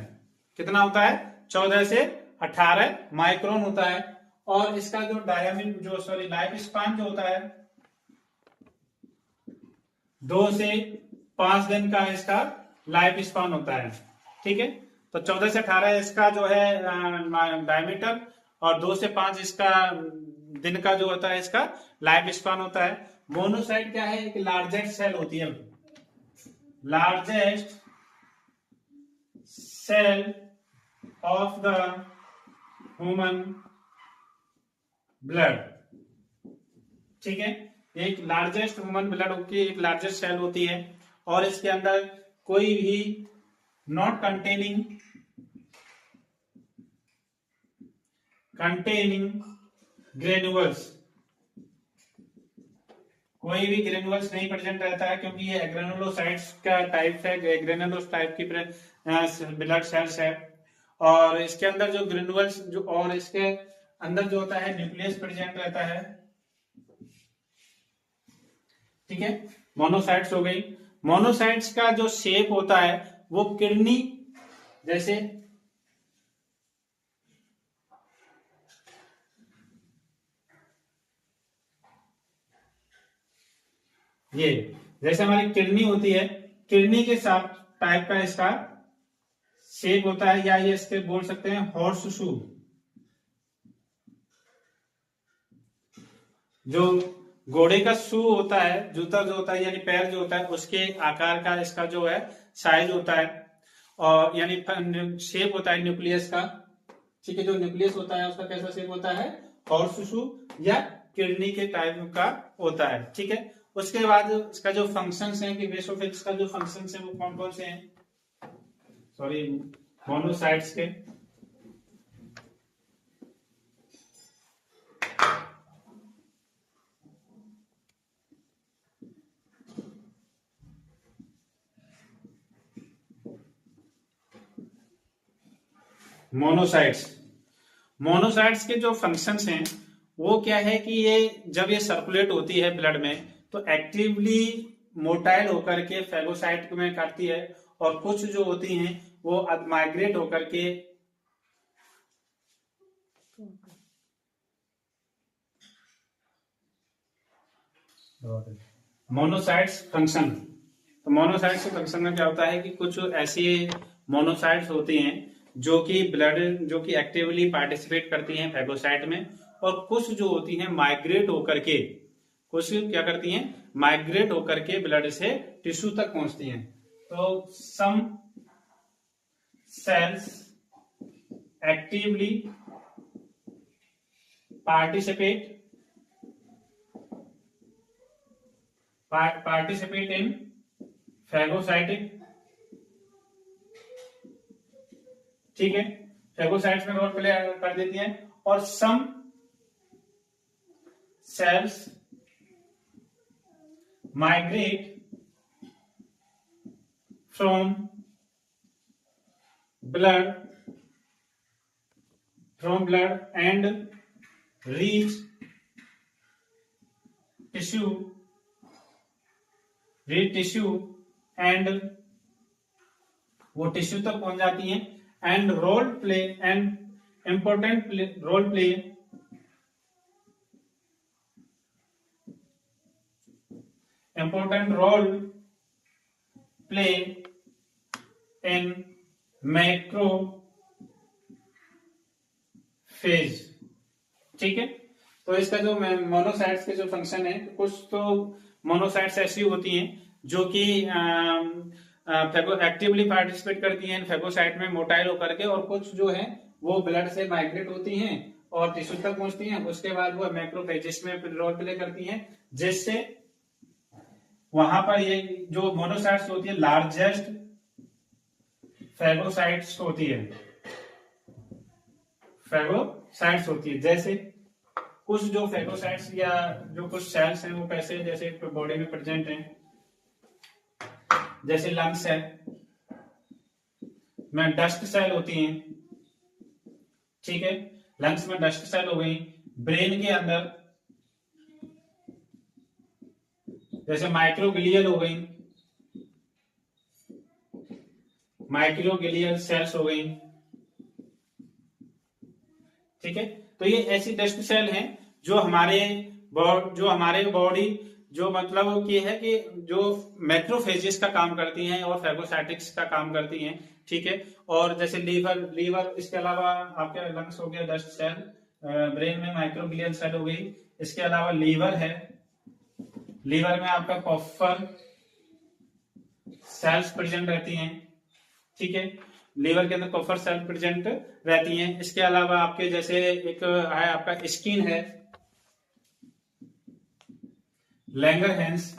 कितना होता है? 14 से 18 माइक्रोन होता है। और इसका जो लाइफ स्पान जो होता है 2 से 5 दिन का इसका लाइफ स्पान होता है, ठीक है। तो 14 से 18 इसका जो है डायमीटर और 2 से 5 इसका दिन का जो होता है इसका लाइफ स्पान होता है। मोनोसाइट क्या है? एक लार्जेस्ट सेल होती है, largest cell of the human blood, ठीक है। एक लार्जेस्ट ह्यूमन ब्लड की एक लार्जेस्ट सेल होती है और इसके अंदर कोई भी नॉट कंटेनिंग ग्रेन्यूल्स, कोई भी ग्रेन्यूल्स नहीं प्रेजेंट रहता है, क्योंकि ये ग्रेनुलोसाइट्स का टाइप है, ग्रेनुलोस टाइप की ब्लड सेल्स है। और इसके अंदर जो ग्रेन्यूल्स जो और इसके अंदर जो होता है न्यूक्लियस प्रेजेंट रहता है, ठीक है। मोनोसाइट्स हो गई। मोनोसाइट्स का जो शेप होता है वो किडनी जैसे, ये जैसे हमारी किडनी होती है, किडनी के साथ टाइप का इसका शेप होता है, या ये इसके बोल सकते हैं हॉर्स शू। जो घोड़े का शू होता है, जूता जो होता है यानी पैर जो होता है, उसके आकार का इसका जो है साइज होता है, और यानी शेप होता है न्यूक्लियस का, ठीक है। जो न्यूक्लियस होता है उसका कैसा शेप होता है? हॉर्स शू या किडनी के टाइप का होता है, ठीक है। उसके बाद इसका जो फंक्शंस हैं कि बेसोफिल्स का जो फंक्शंस हैं वो कौन कौन से हैं, सॉरी मोनोसाइट्स के। मोनोसाइट्स के जो फंक्शंस हैं वो क्या है कि ये जब ये सर्कुलेट होती है ब्लड में तो एक्टिवली मोटाइल होकर के फेगोसाइट में करती है, और कुछ जो होती हैं वो माइग्रेट होकर के मोनोसाइट्स फंक्शन। तो मोनोसाइट्स के फंक्शन में क्या होता है कि कुछ ऐसी मोनोसाइट्स होती हैं जो कि एक्टिवली पार्टिसिपेट करती हैं फेगोसाइट में, और कुछ जो होती हैं माइग्रेट होकर के, कुछ क्या करती हैं? माइग्रेट होकर के ब्लड से टिश्यू तक पहुंचती हैं। तो some cells actively participate in phagocytic, ठीक है, फेगोसाइट्स में रोल प्ले कर देती हैं। और some cells migrate from blood and reach tissue and वो टिश्यू तक पहुंच जाती हैं, and important role play important role play in macrophage. ठीक है, तो इसका जो मोनोसाइट्स के जो फंक्शन है, कुछ तो मोनोसाइट्स ऐसी होती हैं जो कि एक्टिवली पार्टिसिपेट करती हैं फेगोसाइट में मोटाइल होकर के, और कुछ जो है वो ब्लड से माइग्रेट होती हैं और टिश्यू तक पहुंचती हैं, उसके बाद वो मैक्रोफेजिस में रोल प्ले करती हैं, जिससे वहां पर ये जो मोनोसाइट्स होती है लार्जेस्ट फेगोसाइट्स होती है, फेगोसाइट्स होती है। जैसे कुछ जो फेगोसाइट्स या जो कुछ सेल्स हैं वो कैसे जैसे बॉडी में प्रेजेंट हैं, जैसे लंग्स है में डस्ट सेल होती हैं। ठीक है, लंग्स में डस्ट सेल हो गई। ब्रेन के अंदर जैसे माइक्रोग्लियल हो गई, माइक्रोग्लियल सेल्स हो गई। ठीक है, तो ये ऐसी डस्ट सेल हैं जो हमारे बॉडी जो मतलब कि है कि जो मैक्रोफेजेस का काम करती हैं और फेगोसाइटिक्स का काम करती हैं। ठीक है, और जैसे लीवर इसके अलावा आपके लंग्स हो गया डस्ट सेल, ब्रेन में माइक्रोग्लियल सेल हो गई, इसके अलावा लीवर है, लीवर में आपका कॉपर सेल्स प्रेजेंट रहती हैं। ठीक है, लीवर के अंदर कॉपर सेल प्रेजेंट रहती हैं। इसके अलावा आपके जैसे एक है आपका स्किन है, लैंगरहैंस।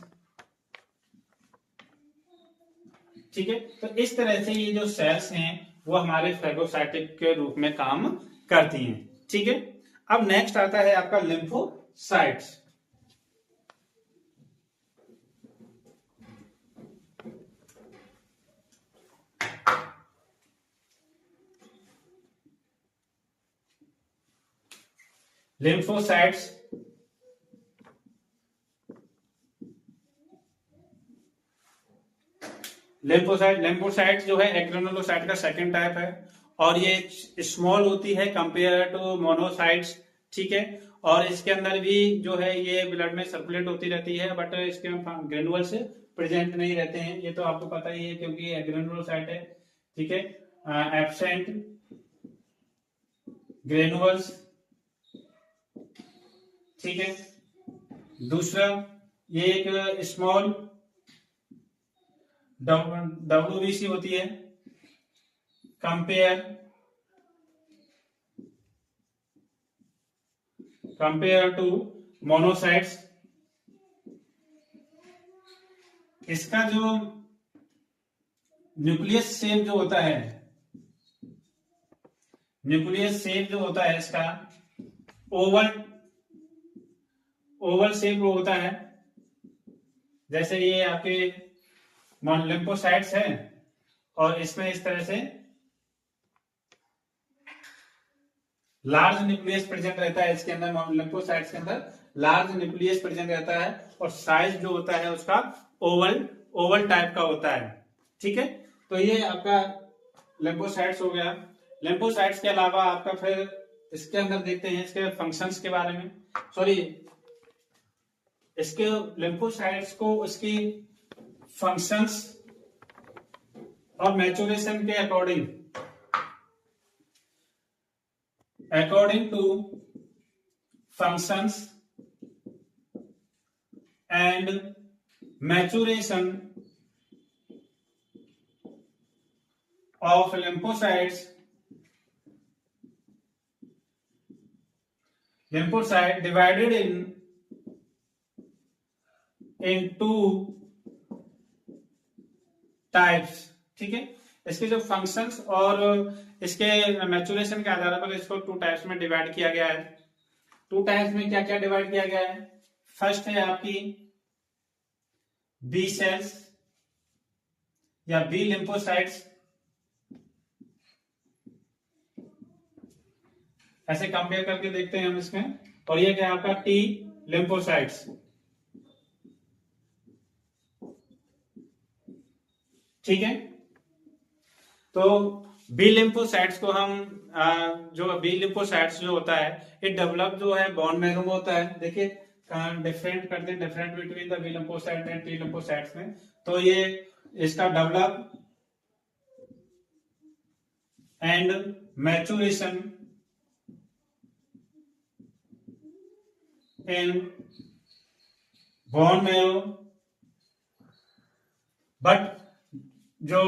ठीक है, तो इस तरह से ये जो सेल्स हैं वो हमारे फेगोसाइटिक के रूप में काम करती हैं। ठीक है, अब नेक्स्ट आता है आपका लिम्फोसाइट्स। लिम्फोसाइट्स लिम्फोसाइट जो है एग्रेनुलोसाइट का सेकंड टाइप है, और ये स्मॉल होती है कंपेयर टू मोनोसाइट्स। ठीक है, और इसके अंदर भी जो है ये ब्लड में सर्कुलेट होती रहती है, बट इसके ग्रेनुअल्स प्रेजेंट नहीं रहते हैं, ये तो आपको पता ही है क्योंकि एग्रेनुलोसाइट है। ठीक है, एब्सेंट ग्रेनुअल्स। ठीक है, दूसरा ये एक स्मॉल WBC होती है कंपेयर टू मोनोसाइट्स। इसका जो न्यूक्लियस शेप जो होता है, न्यूक्लियस शेप जो होता है इसका ओवल शेप होता है। जैसे ये आपके लिम्फोसाइट्स है और इसमें इस तरह से लार्ज न्यूक्लियस प्रेजेंट रहता है, इसके अंदर लिम्फोसाइट्स के अंदर लार्ज न्यूक्लियस प्रेजेंट रहता है, और साइज जो होता है उसका ओवल टाइप का होता है। ठीक है, तो ये आपका लिम्फोसाइट्स हो गया। लिम्फोसाइट्स के अलावा आपका फिर इसके अंदर देखते हैं इसके फंक्शंस के बारे में। सॉरी, इसके लिम्फोसाइट्स को उसकी फंक्शंस और मैच्योरेशन के according to functions and maturation of lymphocytes divided in two types. ठीक है, इसके जो फंक्शंस और इसके मैच्योरेशन के आधार पर इसको टू टाइप्स में डिवाइड किया गया है। टू टाइप्स में क्या क्या डिवाइड किया गया है? फर्स्ट है आपकी बी सेल्स या बी लिम्फोसाइट्स, ऐसे कंपेयर करके देखते हैं हम इसमें। और ये क्या है आपका टी लिम्फोसाइट्स। ठीक है, तो बी लिम्फोसाइट्स को हम जो बी लिम्फोसाइट्स जो होता है ये डेवलप जो है बोन मैरो में होता है। देखिए डिफरेंट करते हैं, different between the B lymphocyte and T lymphocytes में, तो ये इसका develop and maturation in bone marrow, but जो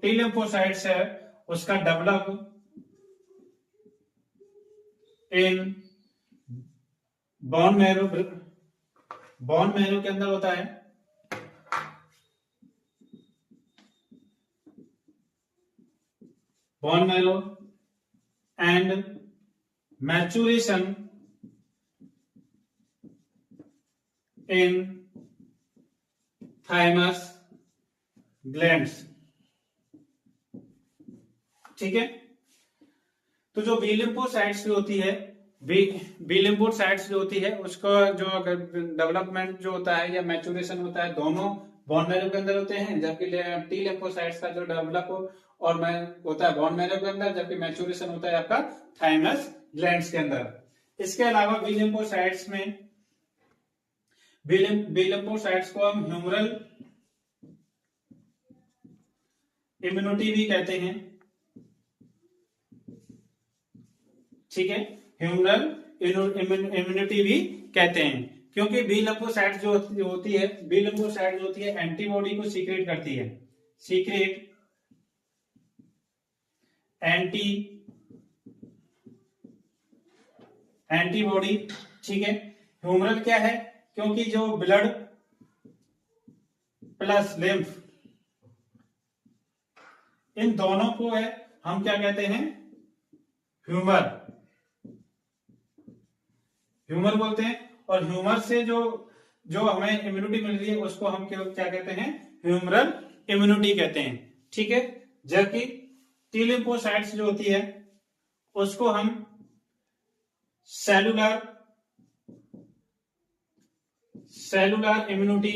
टी लिम्फोसाइट्स है उसका develop in bone marrow, bone marrow के अंदर होता है, bone marrow and maturation in thymus glands. ठीक है, तो जो बी लिम्फोसाइट्स जो होती है, बी लिम्फोसाइट्स जो होती है उसका जो डेवलपमेंट जो होता है या मैच्योरेशन होता है दोनों बोन मैरो के अंदर होते हैं, जबकि टी लिम्फोसाइट्स का जो डेवलप और होता है बोन मैरो के अंदर, जबकि मैच्योरेशन होता है आपका थाइमस ग्लैंड्स के अंदर। इसके अलावा बी लिम्फोसाइट्स में, बी लिम्फोसाइट्स को हम ह्यूमरल इम्यूनिटी भी कहते हैं। ठीक है, ह्यूमरल इम्यूनिटी भी कहते हैं, क्योंकि बी लिम्फोसाइट जो होती है, बी लिम्फोसाइट जो होती है एंटीबॉडी को सीक्रेट करती है, सीक्रेट एंटीबॉडी। ठीक है, ह्यूमरल क्या है, क्योंकि जो ब्लड प्लस लिम्फ इन दोनों को है हम क्या कहते हैं, ह्यूमर, ह्यूमर बोलते हैं। और ह्यूमर से जो हमें इम्यूनिटी मिल रही है उसको हम क्या कहते हैं, ह्यूमरल इम्यूनिटी कहते हैं। ठीक है, जबकि टी लिम्फोसाइट्स जो होती है उसको हम सेलुलर इम्यूनिटी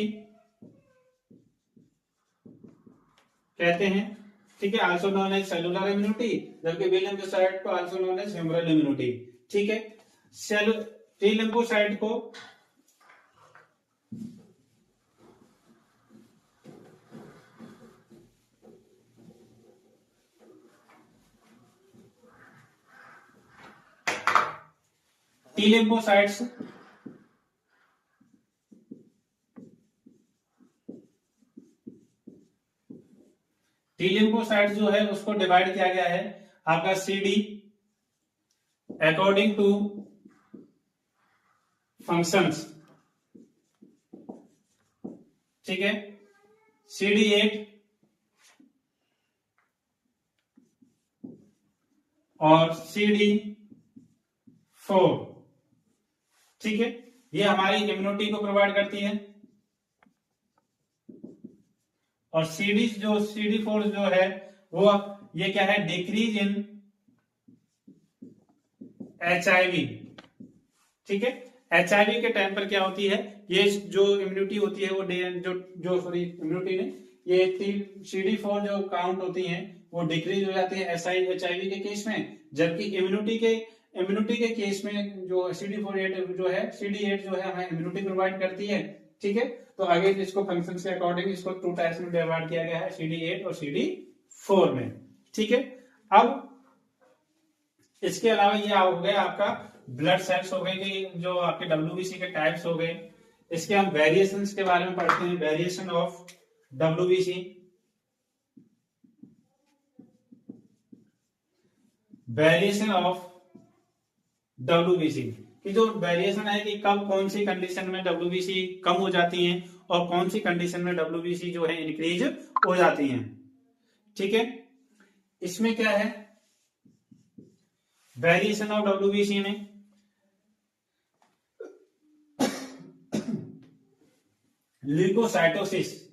कहते हैं। ठीक है, also known as cellular immunity, जबकि बी लिम्फोसाइट को also known as humoral immunity. ठीक है, टी लिम्फोसाइट को टी लिम्फोसाइट्स जो है उसको डिवाइड किया गया है आपका CD अकॉर्डिंग टू फंक्शंस। ठीक है, CD8 और CD4। ठीक है, ये हमारी इम्यूनिटी को प्रोवाइड करती है। और CD4 जो है वो ये क्या है, डिक्रीज इन HIV। ठीक है, HIV के टाइम पर क्या होती है, ये जो इम्यूनिटी होती है वो इम्यूनिटी ने ये CD4 जो काउंट होती है वो डिक्रीज हो जाती है HIV के केस में, जबकि इम्यूनिटी के केस में जो CD8 जो है हमें इम्यूनिटी प्रोवाइड करती है। ठीक है, तो आगे इसको फंक्शन के अकॉर्डिंग इसको 2 टाइप्स में डिवाइड किया गया है, CD8 और CD4 में। ठीक है, अब इसके अलावा ये हो गया आपका ब्लड सेल्स हो गए कि जो आपके WBC के टाइप्स हो गए। इसके हम वेरिएशंस के बारे में पढ़ते हैं, variation of WBC। Variation of WBC की जो वेरिएशन है कि कब कौन सी कंडीशन में WBC कम हो जाती है और कौन सी कंडीशन में WBC जो है इंक्रीज हो जाती है। ठीक है, इसमें क्या है वेरिएशन ऑफ WBC में, ल्यूकोसाइटोसिस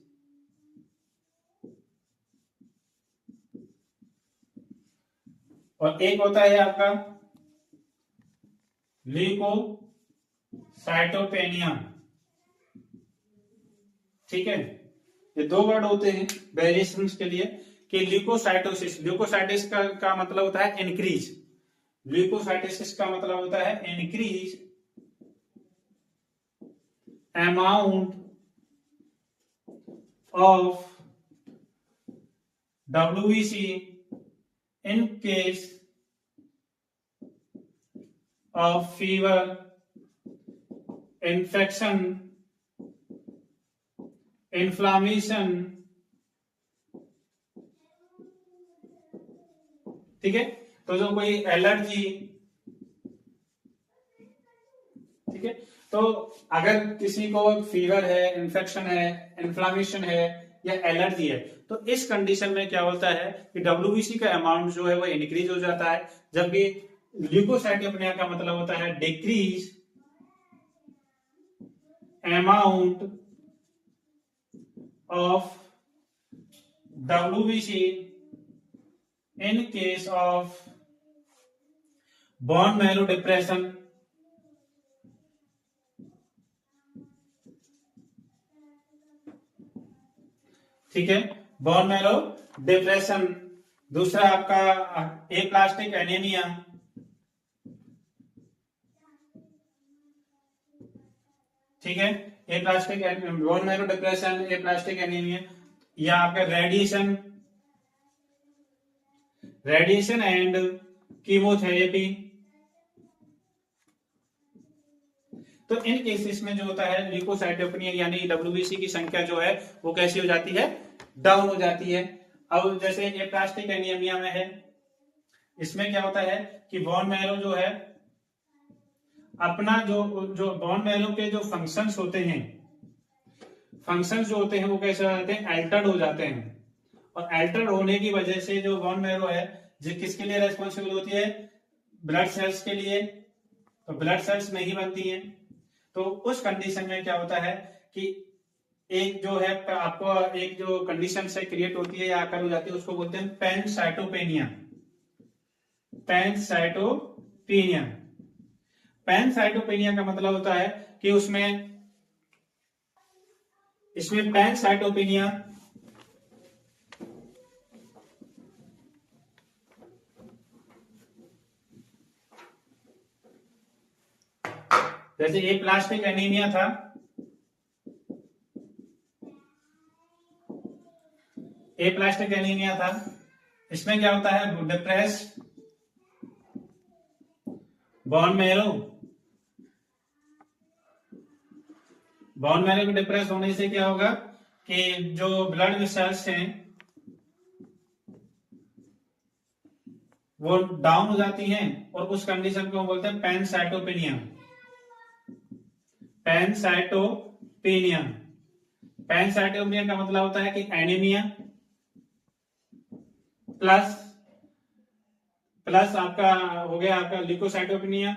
और एक होता है आपका ल्यूकोसाइटोपेनिया। ठीक है, ये 2 वर्ड होते हैं वेरिएशंस के लिए कि ल्यूकोसाइटिस का मतलब होता है इंक्रीज, ल्यूकोसाइटिस का मतलब होता है increase amount of WBC in case of fever, infection, inflammation, ठीक है। तो जो कोई एलर्जी, ठीक है, तो अगर किसी को फीवर है, इन्फेक्शन है, इन्फ्लामेशन है या एलर्जी है, तो इस कंडीशन में क्या होता है कि डब्ल्यूबीसी का अमाउंट जो है वो इंक्रीज हो जाता है, जबकि ल्यूकोसाइटोपेनिया का मतलब होता है decrease amount of WBC in case of bone marrow depression, ठीक है, बोन मैरो डिप्रेशन। दूसरा आपका एप्लास्टिक एनीमिया, ठीक है, aplastic bone marrow depression, aplastic anaemia, या आपका रेडिएशन एंड कीमोथेरेपी। तो इन केसेस में जो होता है ल्यूकोसाइटोपेनिया यानी डब्ल्यूबीसी की संख्या जो है वो कैसी हो जाती है, डाउन हो जाती है। अब जैसे एप्लास्टिक एनीमिया में है, इसमें क्या होता है कि बोन मैरो जो है अपना जो बोन मैरो के जो फंक्शंस होते हैं, वो कैसे हो जाते हैं, अल्टर्ड हो जाते हैं। और अल्टर्ड होने की वजह से जो बोन मैरो है जो किसके लिए रेस्पॉन्सिबल होती है, ब्लड सेल्स के लिए, तो ब्लड सेल्स नहीं बनती हैं। तो उस कंडीशन में क्या होता है कि एक जो है आपको एक जो कंडीशन से क्रिएट होती है या आकर हो जाती है, उसको बोलते हैं पैनसाइटोपेनिया। पैनसाइटोपेनिया का मतलब होता है कि इसमें पैनसाइटोपेनिया जैसे एप्लास्टिक एनीमिया था, इसमें क्या होता है, डिप्रेस बोन मैरो के डिप्रेस होने से क्या होगा कि जो ब्लड सेल्स हैं वो डाउन हो जाती हैं, और उस कंडीशन को हम बोलते हैं पैनसाइटोपेनिया। पैनसाइटोपेनिया का मतलब होता है कि एनीमिया प्लस आपका हो गया आपका ल्यूकोसाइटोपेनिया,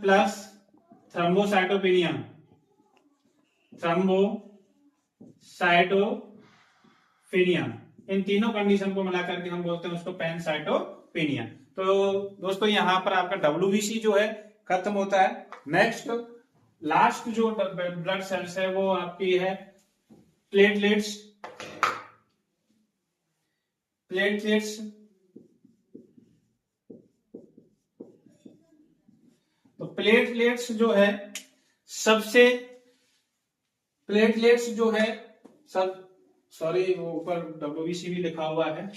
प्लस थ्रोम्बोसाइटोपेनिया, इन तीनों कंडीशन को मिलाकर के हम बोलते हैं उसको पैनसाइटोपेनिया। तो दोस्तों यहां पर आपका डब्ल्यूबीसी जो है खत्म होता है। नेक्स्ट लास्ट जो ब्लड सेल्स है वो आपकी है प्लेटलेट्स। तो प्लेटलेट्स जो है सब, सॉरी वो ऊपर डब्ल्यूबीसी भी लिखा हुआ है,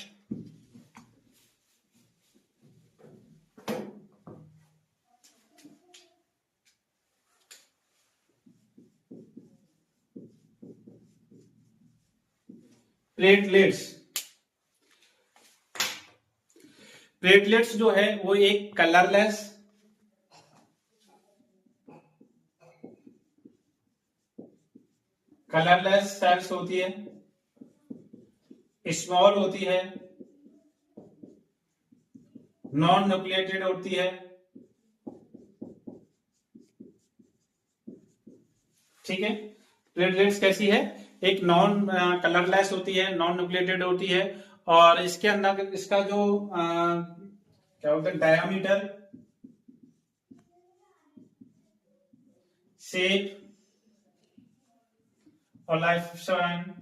प्लेटलेट्स जो है वो एक कलरलेस सेल्स होती है, स्मॉल होती है, नॉन न्यूक्लिएटेड होती है, ठीक है। प्लेटलेट्स कैसी है, एक नॉन कलरलेस होती है, नॉन न्यूक्लिएटेड होती है, और इसके अंदर इसका जो क्या बोलते हैं डायामीटर, शेप और लाइफ स्पैन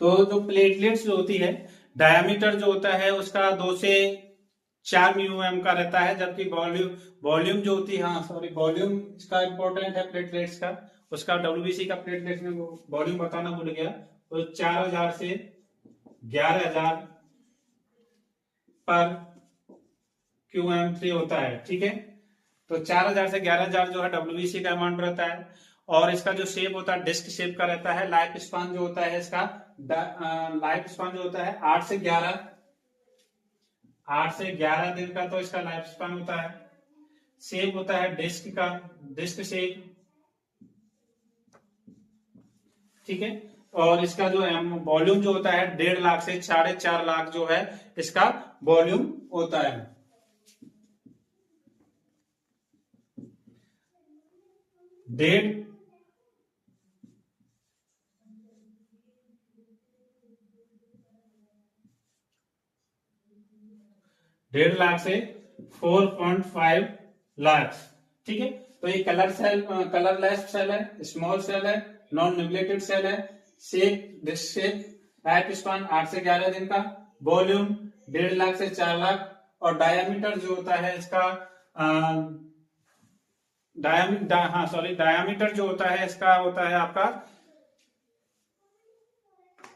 तो जो प्लेटलेट्स जो होती है, डायमीटर जो होता है उसका 2 से 4 म्यूएम का रहता है, जबकि वॉल्यूम वॉल्यूम जो होती है, हाँ सॉरी, वॉल्यूम इसका इंपॉर्टेंट है प्लेटलेट्स का, उसका डब्ल्यूबीसी का प्लेटलेट्स में वॉल्यूम बताना भूल गया, तो 4000 से 11000 पर QM3 होता है। ठीक है, तो 4000 से 11000 जो है डब्ल्यूबीसी का अमाउंट रहता है, और इसका जो शेप होता है डिस्क शेप का रहता है। लाइफ स्पान जो होता है इसका, लाइफ स्पान जो होता है 8 से 11 दिन का, तो इसका लाइफ स्पान होता है। शेप होता है डिस्क का, डिस्क शेप। ठीक है, और इसका जो वॉल्यूम जो होता है 1.5 लाख से 4.5 लाख जो है इसका वॉल्यूम होता है। डेढ़ 1.5 लाख से 4.5 लाख। ठीक है, तो ये कलरलेस सेल है, स्मॉल सेल है, नॉन न्यूक्लिएटेड सेल है। Shape disc shape, life span 8 से 11 दिन का, वॉल्यूम 1.5 लाख से 4 लाख, और डायमीटर जो होता है इसका डायमीटर जो होता है इसका होता है आपका,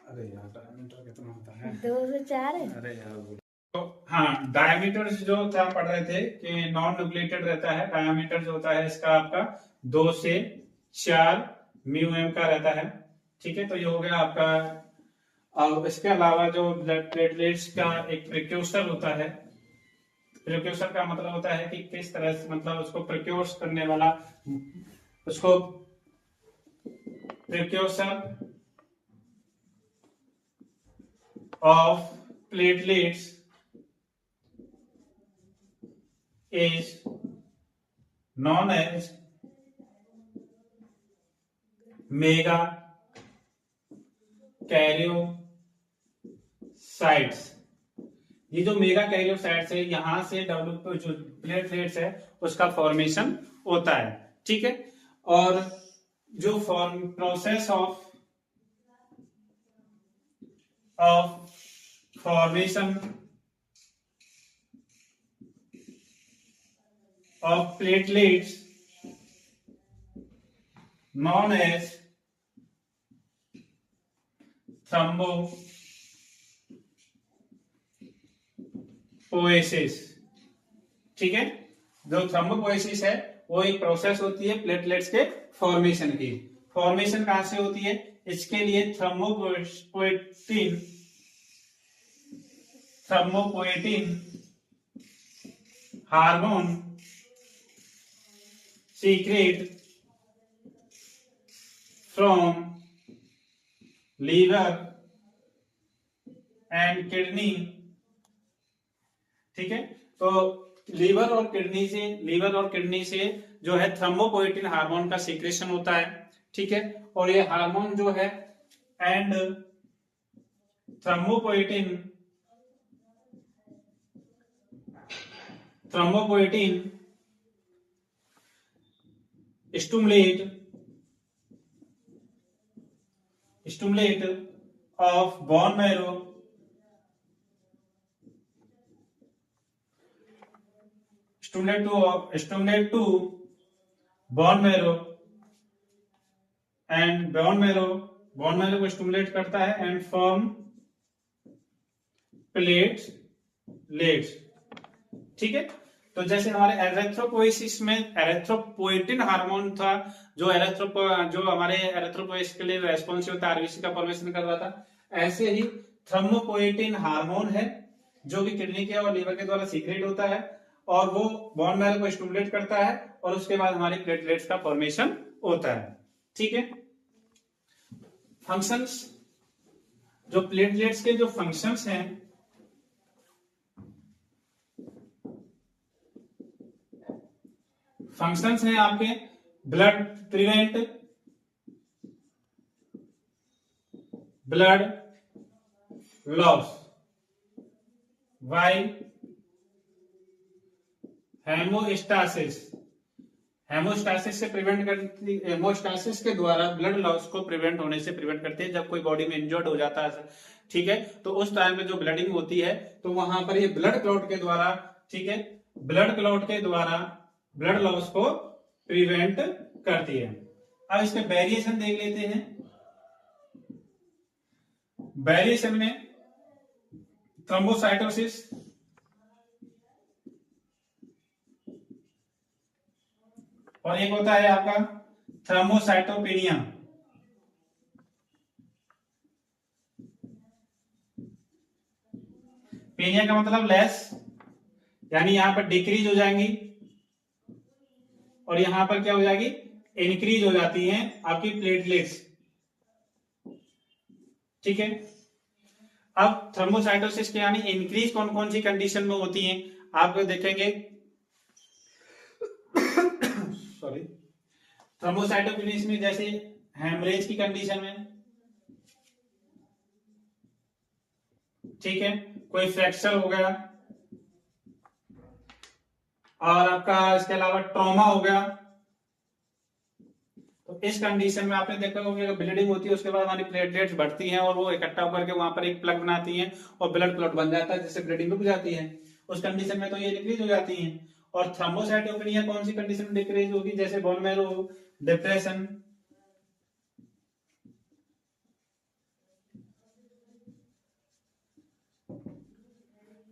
अरे यार डायमीटर कितना होता है, 2 से 4 है। अरे यार, तो हाँ, डायमीटर जो था पढ़ रहे थे कि नॉन न्यूक्लिएटेड रहता है। डायमीटर जो होता है इसका आपका 2 से 4 म्यूएम का रहता है। ठीक है, तो ये हो गया आपका। और इसके अलावा जो ब्लड प्लेटलेट्स का एक प्रिक्यूसर होता है, प्रिक्यूसर का मतलब होता है कि किस तरह से, मतलब उसको प्रिक्यूर्स करने वाला, उसको precursor of platelets is known as megakaryocytes. ये जो मेगा कैरियोसाइट्स है, यहां से डेवलप जो प्लेटलेट्स है उसका फॉर्मेशन होता है। ठीक है, और जो process of formation of platelets known as thrombopoiesis। ठीक है, जो थ्रोम्बोपोएसिस है वो एक प्रोसेस होती है प्लेटलेट्स के फॉर्मेशन की। फॉर्मेशन कहां से होती है, इसके लिए thrombopoietin hormone secrete from liver and kidney। ठीक है, तो लीवर और किडनी से जो है थ्रोम्बोपोएटिन हार्मोन का सीक्रेशन होता है। ठीक है, और ये हार्मोन जो है and thrombopoietin stimulate of bone marrow stimulate to bone marrow and bone marrow को स्टिमुलेट करता है एंड फॉर्म प्लेटलेट्स। ठीक है, तो जैसे हमारे एरेथ्रोपोइसिस में एरेथ्रोपोएटिन हार्मोन था, जो हमारे एरेथ्रोपोइसिस के लिए रेस्पॉन्सिबल था, आरबीसी का फॉर्मेशन कर रहा था, ऐसे ही थ्रोम्बोपोएटिन हार्मोन है जो कि किडनी के और लीवर के द्वारा सीक्रेट होता है, और वो बोन मैरो को स्टिमुलेट करता है, और उसके बाद हमारी प्लेटलेट्स का फॉर्मेशन होता है। ठीक है, फंक्शंस, जो प्लेटलेट्स के जो फंक्शंस हैं, फंक्शंस हैं आपके blood prevent blood loss while hemostasis hemostasis से प्रिवेंट करती, हेमोस्टासिस के द्वारा ब्लड लॉस को प्रिवेंट होने से प्रिवेंट करती है। जब कोई बॉडी में इंजर्ड हो जाता है, ठीक है, तो उस टाइम में जो ब्लडिंग होती है तो वहां पर ये ब्लड क्लॉट के द्वारा, ठीक है, ब्लड क्लॉट के द्वारा ब्लड लॉस को प्रिवेंट करती है। अब इसके वेरिएशन देख लेते हैं। वेरिएशन में थ्रोम्बोसाइटोसिस, और एक होता है आपका थ्रोम्बोसाइटोपेनिया। पेनिया का मतलब लेस, यानी यहां पर डिक्रीज हो जाएंगी, और यहां पर क्या हो जाएगी, इंक्रीज हो जाती हैं आपकी प्लेटलेट्स, ठीक है। अब थर्मोसाइटोसिस के यानी इंक्रीज कौन कौन सी कंडीशन में होती हैं आप देखेंगे। सॉरी, थर्मोसाइटोकिनेसिस में जैसे हेमरेज की कंडीशन में, ठीक है, कोई फ्रैक्चर हो गया, और आपका इसके अलावा ट्रॉमा हो गया, तो इस कंडीशन में आपने देखा होगा कि ब्लीडिंग होती है, उसके बाद हमारी प्लेटलेट्स बढ़ती हैं और वो इकट्ठा होकर के वहां पर एक प्लग बनाती हैं और ब्लड क्लॉट बन जाता है, जिससे ब्लीडिंग रुक जाती है। उस कंडीशन में तो ये डिक्रीज हो जाती हैं। और थ्रोम्बोसाइटोपेनिया कौन सी कंडीशन में डिक्रीज होगी, जैसे bone marrow depression,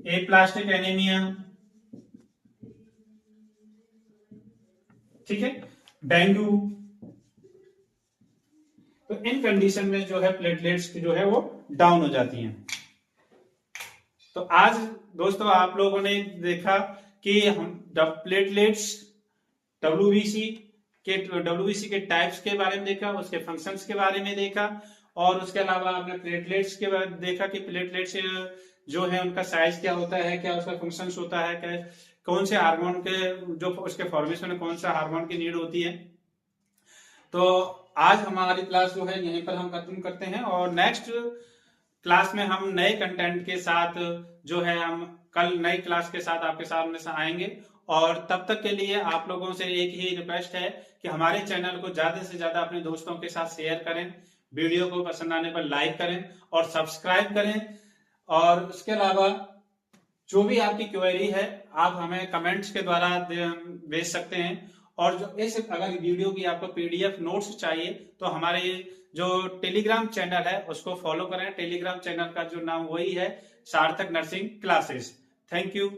aplastic anaemia, ठीक है, डेंगू। तो इन कंडीशन में जो है प्लेटलेट्स जो है वो डाउन हो जाती हैं। तो आज दोस्तों आप लोगों ने देखा कि हम प्लेटलेट्स डब्ल्यूबीसी के टाइप्स के बारे में देखा, उसके फंक्शंस के बारे में देखा, और उसके अलावा आपने प्लेटलेट्स के बारे में देखा कि प्लेटलेट्स जो है उनका साइज क्या होता है, क्या उसका फंक्शंस होता है, क्या कौन से हार्मोन के जो उसके फॉर्मेशन में कौन सा हार्मोन की नीड होती है। तो आज हमारी क्लास जो है यहीं पर हम खत्म करते हैं, और नेक्स्ट क्लास में हम नए कंटेंट के साथ जो है हम कल नई क्लास के साथ आपके सामने से आएंगे। और तब तक के लिए आप लोगों से एक ही रिक्वेस्ट है कि हमारे चैनल को ज्यादा से ज्यादा अपने दोस्तों के साथ शेयर करें, वीडियो को पसंद आने पर लाइक करें और सब्सक्राइब करें। और उसके अलावा जो भी आपकी क्वेरी है आप हमें कमेंट्स के द्वारा भेज सकते हैं। और जो अगर वीडियो की आपको पीडीएफ नोट्स चाहिए तो हमारे जो टेलीग्राम चैनल है उसको फॉलो करें। टेलीग्राम चैनल का जो नाम वही है सार्थक नर्सिंग क्लासेस। Thank you.